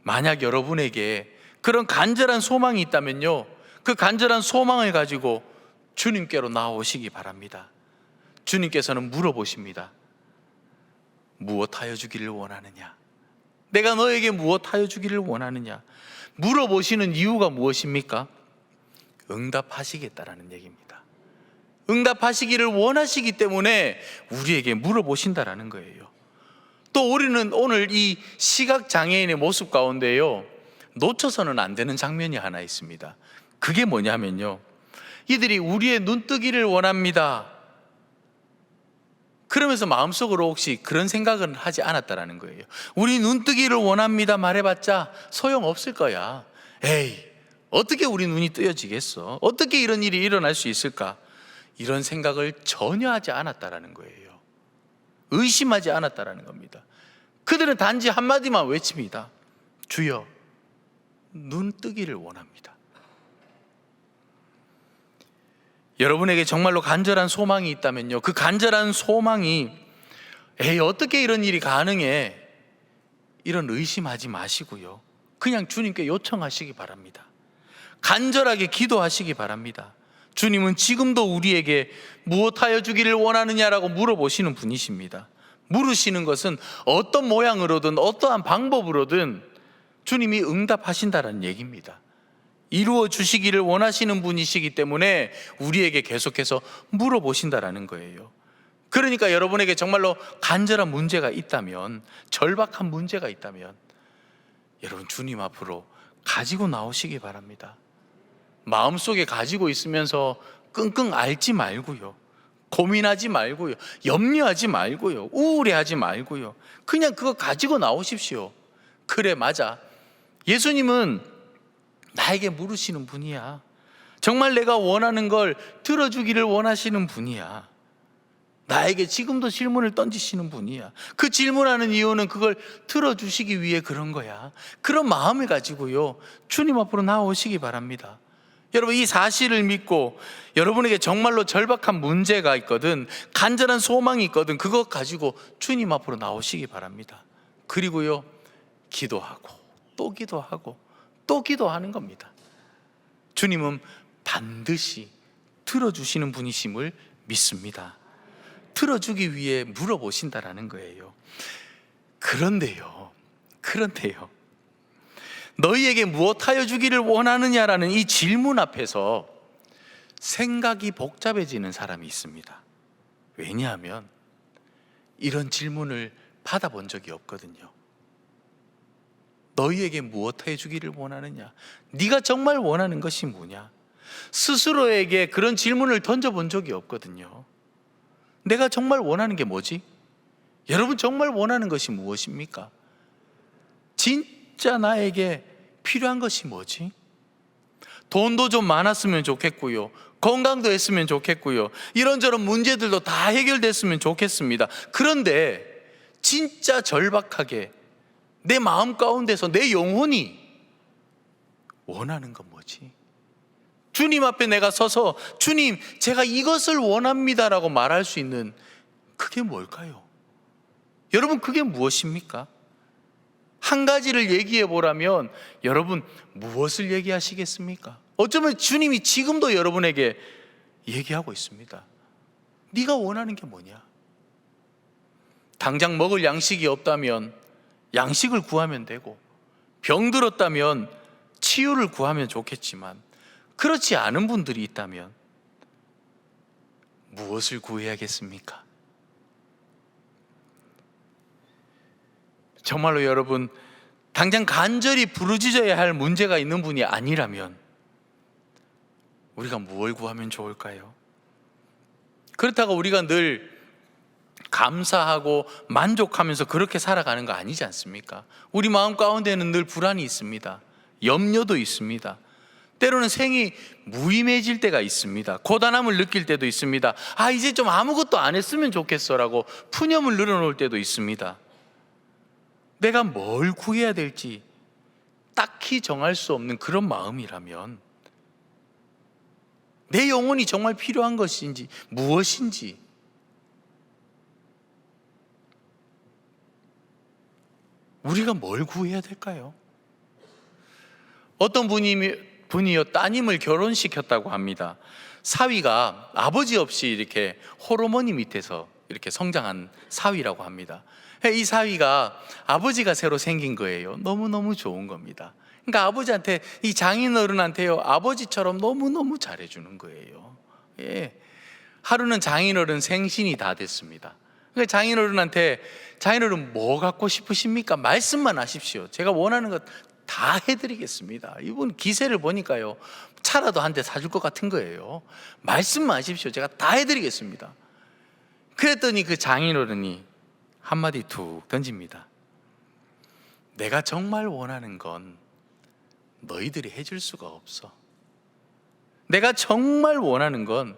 만약 여러분에게 그런 간절한 소망이 있다면요, 그 간절한 소망을 가지고 주님께로 나오시기 바랍니다. 주님께서는 물어보십니다. 무엇하여 주기를 원하느냐? 내가 너에게 무엇하여 주기를 원하느냐? 물어보시는 이유가 무엇입니까? 응답하시겠다라는 얘기입니다. 응답하시기를 원하시기 때문에 우리에게 물어보신다라는 거예요. 또 우리는 오늘 이 시각장애인의 모습 가운데요, 놓쳐서는 안 되는 장면이 하나 있습니다. 그게 뭐냐면요, 이들이 우리의 눈뜨기를 원합니다. 그러면서 마음속으로 혹시 그런 생각은 하지 않았다라는 거예요. 우리 눈뜨기를 원합니다 말해봤자 소용없을 거야. 에이, 어떻게 우리 눈이 뜨여지겠어? 어떻게 이런 일이 일어날 수 있을까? 이런 생각을 전혀 하지 않았다라는 거예요. 의심하지 않았다라는 겁니다. 그들은 단지 한마디만 외칩니다. 주여, 눈 뜨기를 원합니다. 여러분에게 정말로 간절한 소망이 있다면요, 그 간절한 소망이 에이, 어떻게 이런 일이 가능해? 이런 의심하지 마시고요, 그냥 주님께 요청하시기 바랍니다. 간절하게 기도하시기 바랍니다. 주님은 지금도 우리에게 무엇하여 주기를 원하느냐라고 물어보시는 분이십니다. 물으시는 것은 어떤 모양으로든 어떠한 방법으로든 주님이 응답하신다는 얘기입니다. 이루어 주시기를 원하시는 분이시기 때문에 우리에게 계속해서 물어보신다라는 거예요. 그러니까 여러분에게 정말로 간절한 문제가 있다면, 절박한 문제가 있다면 여러분 주님 앞으로 가지고 나오시기 바랍니다. 마음속에 가지고 있으면서 끙끙 앓지 말고요, 고민하지 말고요, 염려하지 말고요, 우울해하지 말고요, 그냥 그거 가지고 나오십시오. 그래, 맞아, 예수님은 나에게 물으시는 분이야. 정말 내가 원하는 걸 들어주기를 원하시는 분이야. 나에게 지금도 질문을 던지시는 분이야. 그 질문하는 이유는 그걸 들어주시기 위해 그런 거야. 그런 마음을 가지고요, 주님 앞으로 나오시기 바랍니다. 여러분, 이 사실을 믿고 여러분에게 정말로 절박한 문제가 있거든, 간절한 소망이 있거든, 그것 가지고 주님 앞으로 나오시기 바랍니다. 그리고요, 기도하고 또 기도하고 또 기도하는 겁니다. 주님은 반드시 들어주시는 분이심을 믿습니다. 들어주기 위해 물어보신다라는 거예요. 그런데요, 너희에게 무엇하여 주기를 원하느냐라는 이 질문 앞에서 생각이 복잡해지는 사람이 있습니다. 왜냐하면 이런 질문을 받아본 적이 없거든요. 너희에게 무엇하여 주기를 원하느냐? 네가 정말 원하는 것이 뭐냐? 스스로에게 그런 질문을 던져본 적이 없거든요. 내가 정말 원하는 게 뭐지? 여러분 정말 원하는 것이 무엇입니까? 진짜 나에게 필요한 것이 뭐지? 돈도 좀 많았으면 좋겠고요, 건강도 했으면 좋겠고요, 이런저런 문제들도 다 해결됐으면 좋겠습니다. 그런데 진짜 절박하게 내 마음 가운데서 내 영혼이 원하는 건 뭐지? 주님 앞에 내가 서서 주님, 제가 이것을 원합니다라고 말할 수 있는 그게 뭘까요? 여러분, 그게 무엇입니까? 한 가지를 얘기해 보라면 여러분 무엇을 얘기하시겠습니까? 어쩌면 주님이 지금도 여러분에게 얘기하고 있습니다. 네가 원하는 게 뭐냐? 당장 먹을 양식이 없다면 양식을 구하면 되고, 병들었다면 치유를 구하면 좋겠지만, 그렇지 않은 분들이 있다면 무엇을 구해야겠습니까? 정말로 여러분, 당장 간절히 부르짖어야 할 문제가 있는 분이 아니라면 우리가 뭘 구하면 좋을까요? 그렇다고 우리가 늘 감사하고 만족하면서 그렇게 살아가는 거 아니지 않습니까? 우리 마음 가운데는 늘 불안이 있습니다. 염려도 있습니다. 때로는 생이 무의미해질 때가 있습니다. 고단함을 느낄 때도 있습니다. 이제 좀 아무것도 안 했으면 좋겠어라고 푸념을 늘어놓을 때도 있습니다. 내가 뭘 구해야 될지 딱히 정할 수 없는 그런 마음이라면, 내 영혼이 정말 필요한 것인지 무엇인지 우리가 뭘 구해야 될까요? 어떤 분이요, 따님을 결혼시켰다고 합니다. 사위가 아버지 없이 이렇게 홀어머니 밑에서 이렇게 성장한 사위라고 합니다. 이 사위가 아버지가 새로 생긴 거예요. 너무너무 좋은 겁니다. 그러니까 아버지한테, 이 장인어른한테요, 아버지처럼 너무너무 잘해주는 거예요. 예. 하루는 장인어른 생신이 다 됐습니다. 그러니까 장인어른한테, 장인어른 뭐 갖고 싶으십니까? 말씀만 하십시오. 제가 원하는 것 다 해드리겠습니다. 이분 기세를 보니까요, 차라도 한 대 사줄 것 같은 거예요. 말씀만 하십시오. 제가 다 해드리겠습니다. 그랬더니 그 장인어른이 한마디 툭 던집니다. 내가 정말 원하는 건 너희들이 해줄 수가 없어. 내가 정말 원하는 건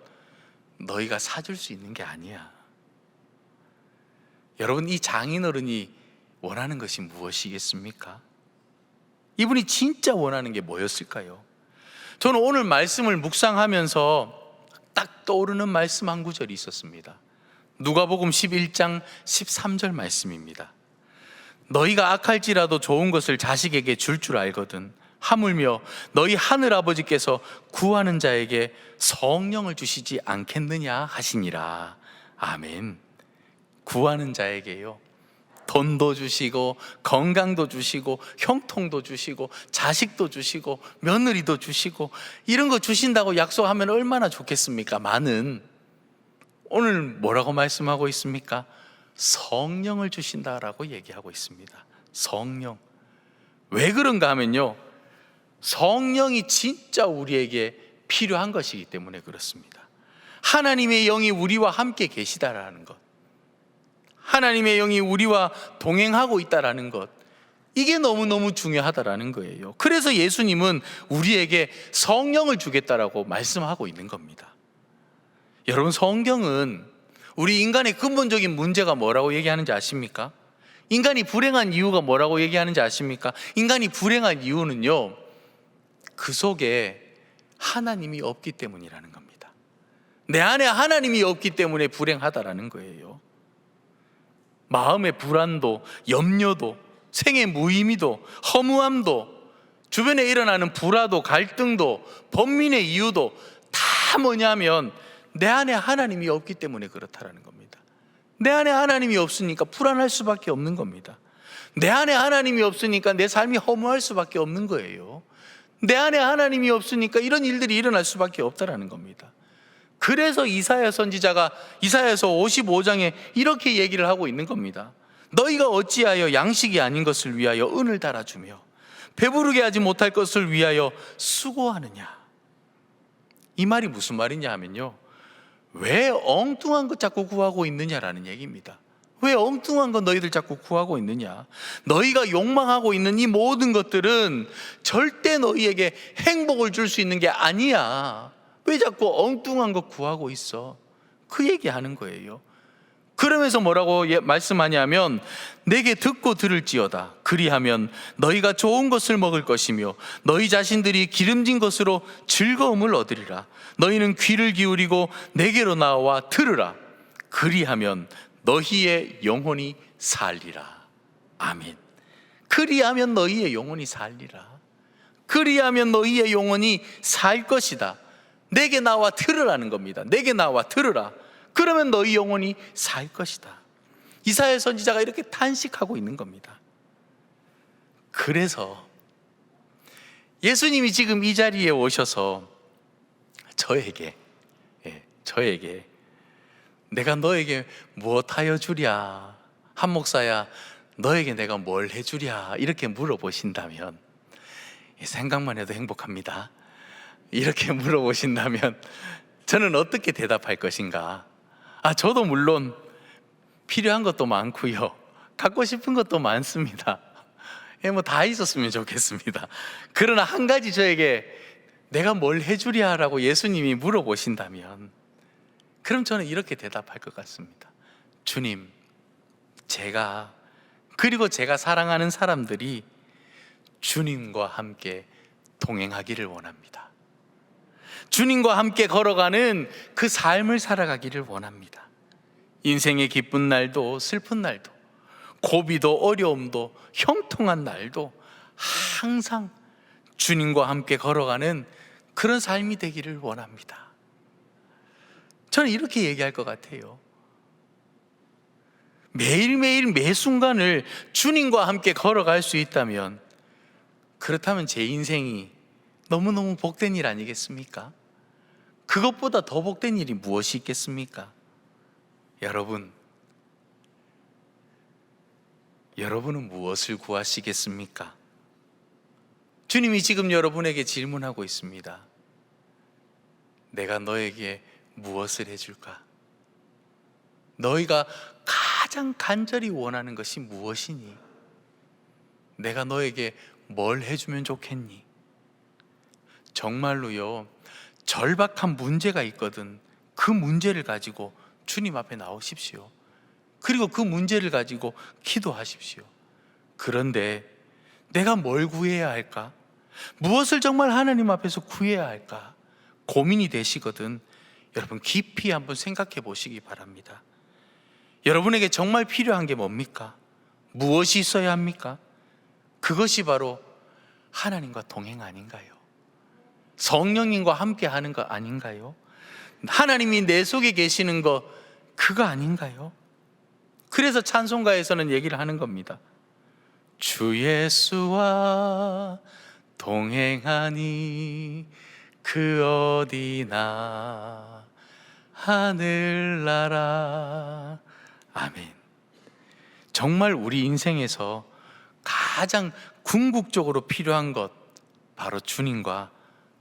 너희가 사줄 수 있는 게 아니야. 여러분, 이 장인어른이 원하는 것이 무엇이겠습니까? 이분이 진짜 원하는 게 뭐였을까요? 저는 오늘 말씀을 묵상하면서 딱 떠오르는 말씀 한 구절이 있었습니다. 누가복음 11장 13절 말씀입니다. 너희가 악할지라도 좋은 것을 자식에게 줄 줄 알거든 하물며 너희 하늘아버지께서 구하는 자에게 성령을 주시지 않겠느냐 하시니라. 아멘. 구하는 자에게요, 돈도 주시고 건강도 주시고 형통도 주시고 자식도 주시고 며느리도 주시고 이런 거 주신다고 약속하면 얼마나 좋겠습니까? 많은, 오늘 뭐라고 말씀하고 있습니까? 성령을 주신다라고 얘기하고 있습니다. 성령. 왜 그런가 하면요, 성령이 진짜 우리에게 필요한 것이기 때문에 그렇습니다. 하나님의 영이 우리와 함께 계시다라는 것, 하나님의 영이 우리와 동행하고 있다라는 것, 이게 너무너무 중요하다라는 거예요. 그래서 예수님은 우리에게 성령을 주겠다라고 말씀하고 있는 겁니다. 여러분, 성경은 우리 인간의 근본적인 문제가 뭐라고 얘기하는지 아십니까? 인간이 불행한 이유가 뭐라고 얘기하는지 아십니까? 인간이 불행한 이유는요, 그 속에 하나님이 없기 때문이라는 겁니다. 내 안에 하나님이 없기 때문에 불행하다라는 거예요. 마음의 불안도, 염려도, 생의 무의미도, 허무함도, 주변에 일어나는 불화도, 갈등도, 번민의 이유도 다 뭐냐면 내 안에 하나님이 없기 때문에 그렇다라는 겁니다. 내 안에 하나님이 없으니까 불안할 수밖에 없는 겁니다. 내 안에 하나님이 없으니까 내 삶이 허무할 수밖에 없는 거예요. 내 안에 하나님이 없으니까 이런 일들이 일어날 수밖에 없다라는 겁니다. 그래서 이사야 선지자가 이사야서 55장에 이렇게 얘기를 하고 있는 겁니다. 너희가 어찌하여 양식이 아닌 것을 위하여 은을 달아주며 배부르게 하지 못할 것을 위하여 수고하느냐. 이 말이 무슨 말이냐 하면요, 왜 엉뚱한 것 자꾸 구하고 있느냐라는 얘기입니다. 왜 엉뚱한 건 너희들 자꾸 구하고 있느냐? 너희가 욕망하고 있는 이 모든 것들은 절대 너희에게 행복을 줄 수 있는 게 아니야. 왜 자꾸 엉뚱한 거 구하고 있어? 그 얘기하는 거예요. 그러면서 뭐라고 말씀하냐면 내게 듣고 들을지어다. 그리하면 너희가 좋은 것을 먹을 것이며 너희 자신들이 기름진 것으로 즐거움을 얻으리라. 너희는 귀를 기울이고 내게로 나와 들으라. 그리하면 너희의 영혼이 살리라. 아멘. 그리하면 너희의 영혼이 살리라. 그리하면 너희의 영혼이 살 것이다. 내게 나와 들으라는 겁니다. 내게 나와 들으라. 그러면 너희 영혼이 살 것이다. 이사야 선지자가 이렇게 탄식하고 있는 겁니다. 그래서 예수님이 지금 이 자리에 오셔서 저에게 내가 너에게 무엇하여 주랴? 한 목사야, 너에게 내가 뭘 해주랴 이렇게 물어보신다면, 생각만 해도 행복합니다. 이렇게 물어보신다면 저는 어떻게 대답할 것인가? 저도 물론 필요한 것도 많고요, 갖고 싶은 것도 많습니다. 뭐 다 있었으면 좋겠습니다. 그러나 한 가지 저에게 내가 뭘 해주랴라고 예수님이 물어보신다면, 그럼 저는 이렇게 대답할 것 같습니다. 주님, 제가, 그리고 제가 사랑하는 사람들이 주님과 함께 동행하기를 원합니다. 주님과 함께 걸어가는 그 삶을 살아가기를 원합니다. 인생의 기쁜 날도 슬픈 날도, 고비도 어려움도 형통한 날도 항상 주님과 함께 걸어가는 그런 삶이 되기를 원합니다. 저는 이렇게 얘기할 것 같아요. 매일매일 매 순간을 주님과 함께 걸어갈 수 있다면, 그렇다면 제 인생이 너무너무 복된 일 아니겠습니까? 그것보다 더 복된 일이 무엇이 있겠습니까? 여러분은 무엇을 구하시겠습니까? 주님이 지금 여러분에게 질문하고 있습니다. 내가 너에게 무엇을 해줄까? 너희가 가장 간절히 원하는 것이 무엇이니? 내가 너에게 뭘 해주면 좋겠니? 정말로요, 절박한 문제가 있거든 그 문제를 가지고 주님 앞에 나오십시오. 그리고 그 문제를 가지고 기도하십시오. 그런데 내가 뭘 구해야 할까? 무엇을 정말 하나님 앞에서 구해야 할까? 고민이 되시거든 여러분 깊이 한번 생각해 보시기 바랍니다. 여러분에게 정말 필요한 게 뭡니까? 무엇이 있어야 합니까? 그것이 바로 하나님과 동행 아닌가요? 성령님과 함께 하는 거 아닌가요? 하나님이 내 속에 계시는 거, 그거 아닌가요? 그래서 찬송가에서는 얘기를 하는 겁니다. 주 예수와 동행하니 그 어디나 하늘나라. 아멘. 정말 우리 인생에서 가장 궁극적으로 필요한 것, 바로 주님과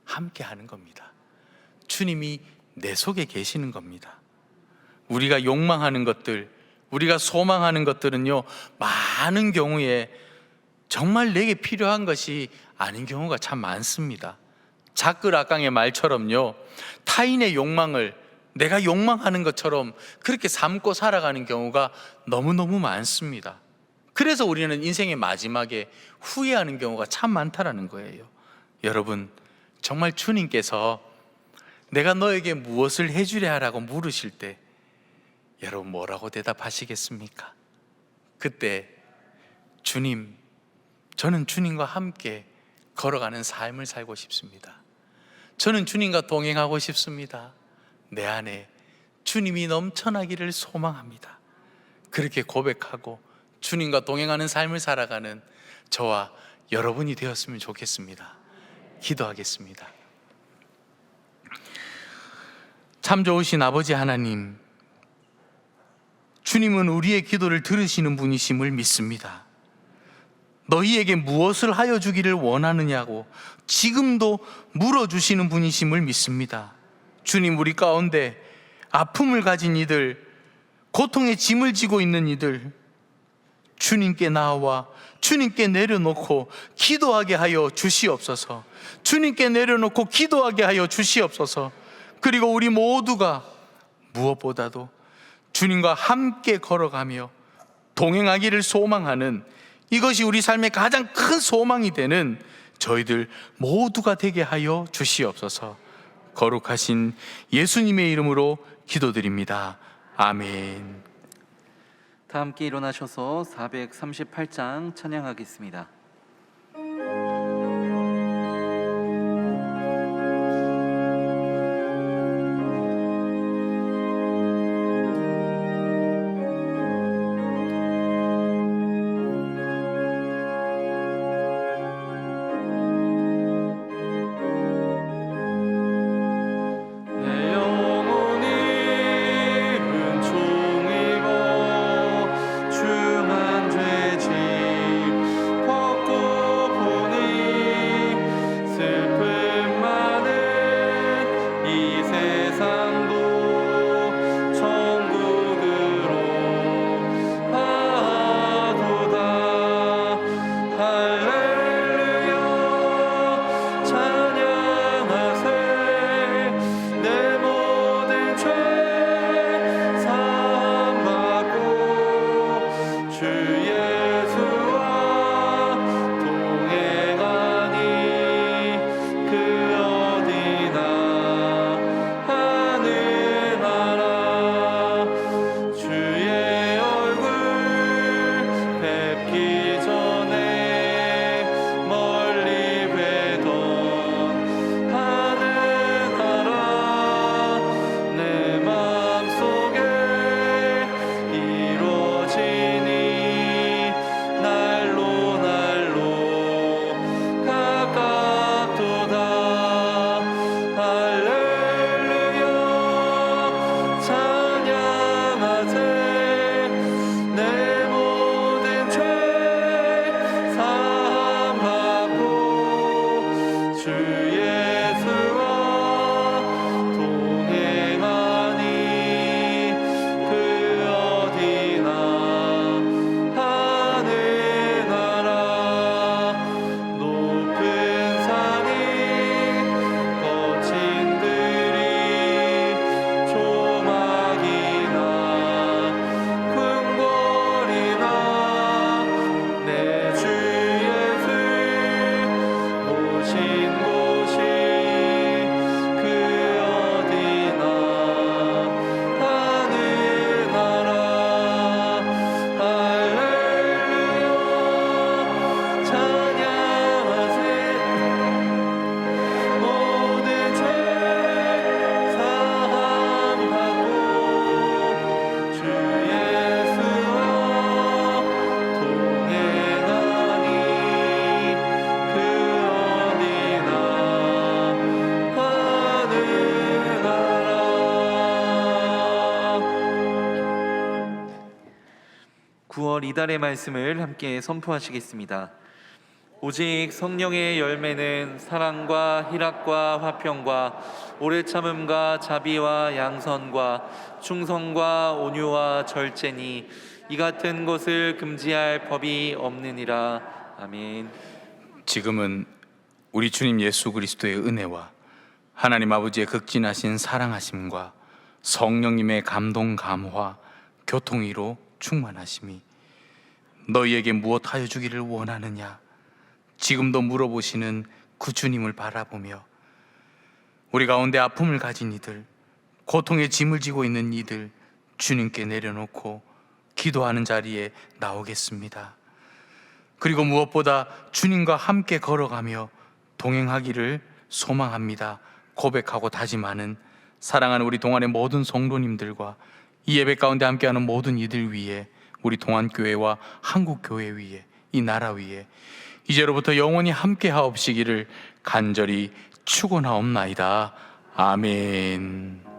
함께 하는 겁니다. 주님이 내 속에 계시는 겁니다. 우리가 욕망하는 것들, 우리가 소망하는 것들은요, 많은 경우에 정말 내게 필요한 것이 아닌 경우가 참 많습니다. 자끌아깡의 말처럼요, 타인의 욕망을 내가 욕망하는 것처럼 그렇게 삼고 살아가는 경우가 너무너무 많습니다. 그래서 우리는 인생의 마지막에 후회하는 경우가 참 많다라는 거예요. 여러분, 정말 주님께서 내가 너에게 무엇을 해주랴 라고 물으실 때 여러분 뭐라고 대답하시겠습니까? 그때 주님, 저는 주님과 함께 걸어가는 삶을 살고 싶습니다. 저는 주님과 동행하고 싶습니다. 내 안에 주님이 넘쳐나기를 소망합니다. 그렇게 고백하고 주님과 동행하는 삶을 살아가는 저와 여러분이 되었으면 좋겠습니다. 기도하겠습니다. 참 좋으신 아버지 하나님, 주님은 우리의 기도를 들으시는 분이심을 믿습니다. 너희에게 무엇을 하여 주기를 원하느냐고 지금도 물어주시는 분이심을 믿습니다. 주님, 우리 가운데 아픔을 가진 이들, 고통의 짐을 지고 있는 이들, 주님께 나와 주님께 내려놓고 기도하게 하여 주시옵소서. 주님께 내려놓고 기도하게 하여 주시옵소서. 그리고 우리 모두가 무엇보다도 주님과 함께 걸어가며 동행하기를 소망하는, 이것이 우리 삶의 가장 큰 소망이 되는 저희들 모두가 되게 하여 주시옵소서. 거룩하신 예수님의 이름으로 기도드립니다. 아멘. 다 함께 일어나셔서 438장 찬양하겠습니다. 중한 죄 이어서 이달의 말씀을 함께 선포하시겠습니다. 오직 성령의 열매는 사랑과 희락과 화평과 오래 참음과 자비와 양선과 충성과 온유와 절제니 이 같은 것을 금지할 법이 없느니라. 아멘. 지금은 우리 주님 예수 그리스도의 은혜와 하나님 아버지의 극진하신 사랑하심과 성령님의 감동 감화 교통위로 충만하심이 너희에게 무엇하여 주기를 원하느냐 지금도 물어보시는 그 주님을 바라보며 우리 가운데 아픔을 가진 이들, 고통의 짐을 지고 있는 이들 주님께 내려놓고 기도하는 자리에 나오겠습니다. 그리고 무엇보다 주님과 함께 걸어가며 동행하기를 소망합니다. 고백하고 다짐하는 사랑하는 우리 동안의 모든 성도님들과 이 예배 가운데 함께하는 모든 이들 위에, 우리 동안교회와 한국교회 위에, 이 나라 위에 이제로부터 영원히 함께하옵시기를 간절히 축원하옵나이다. 아멘.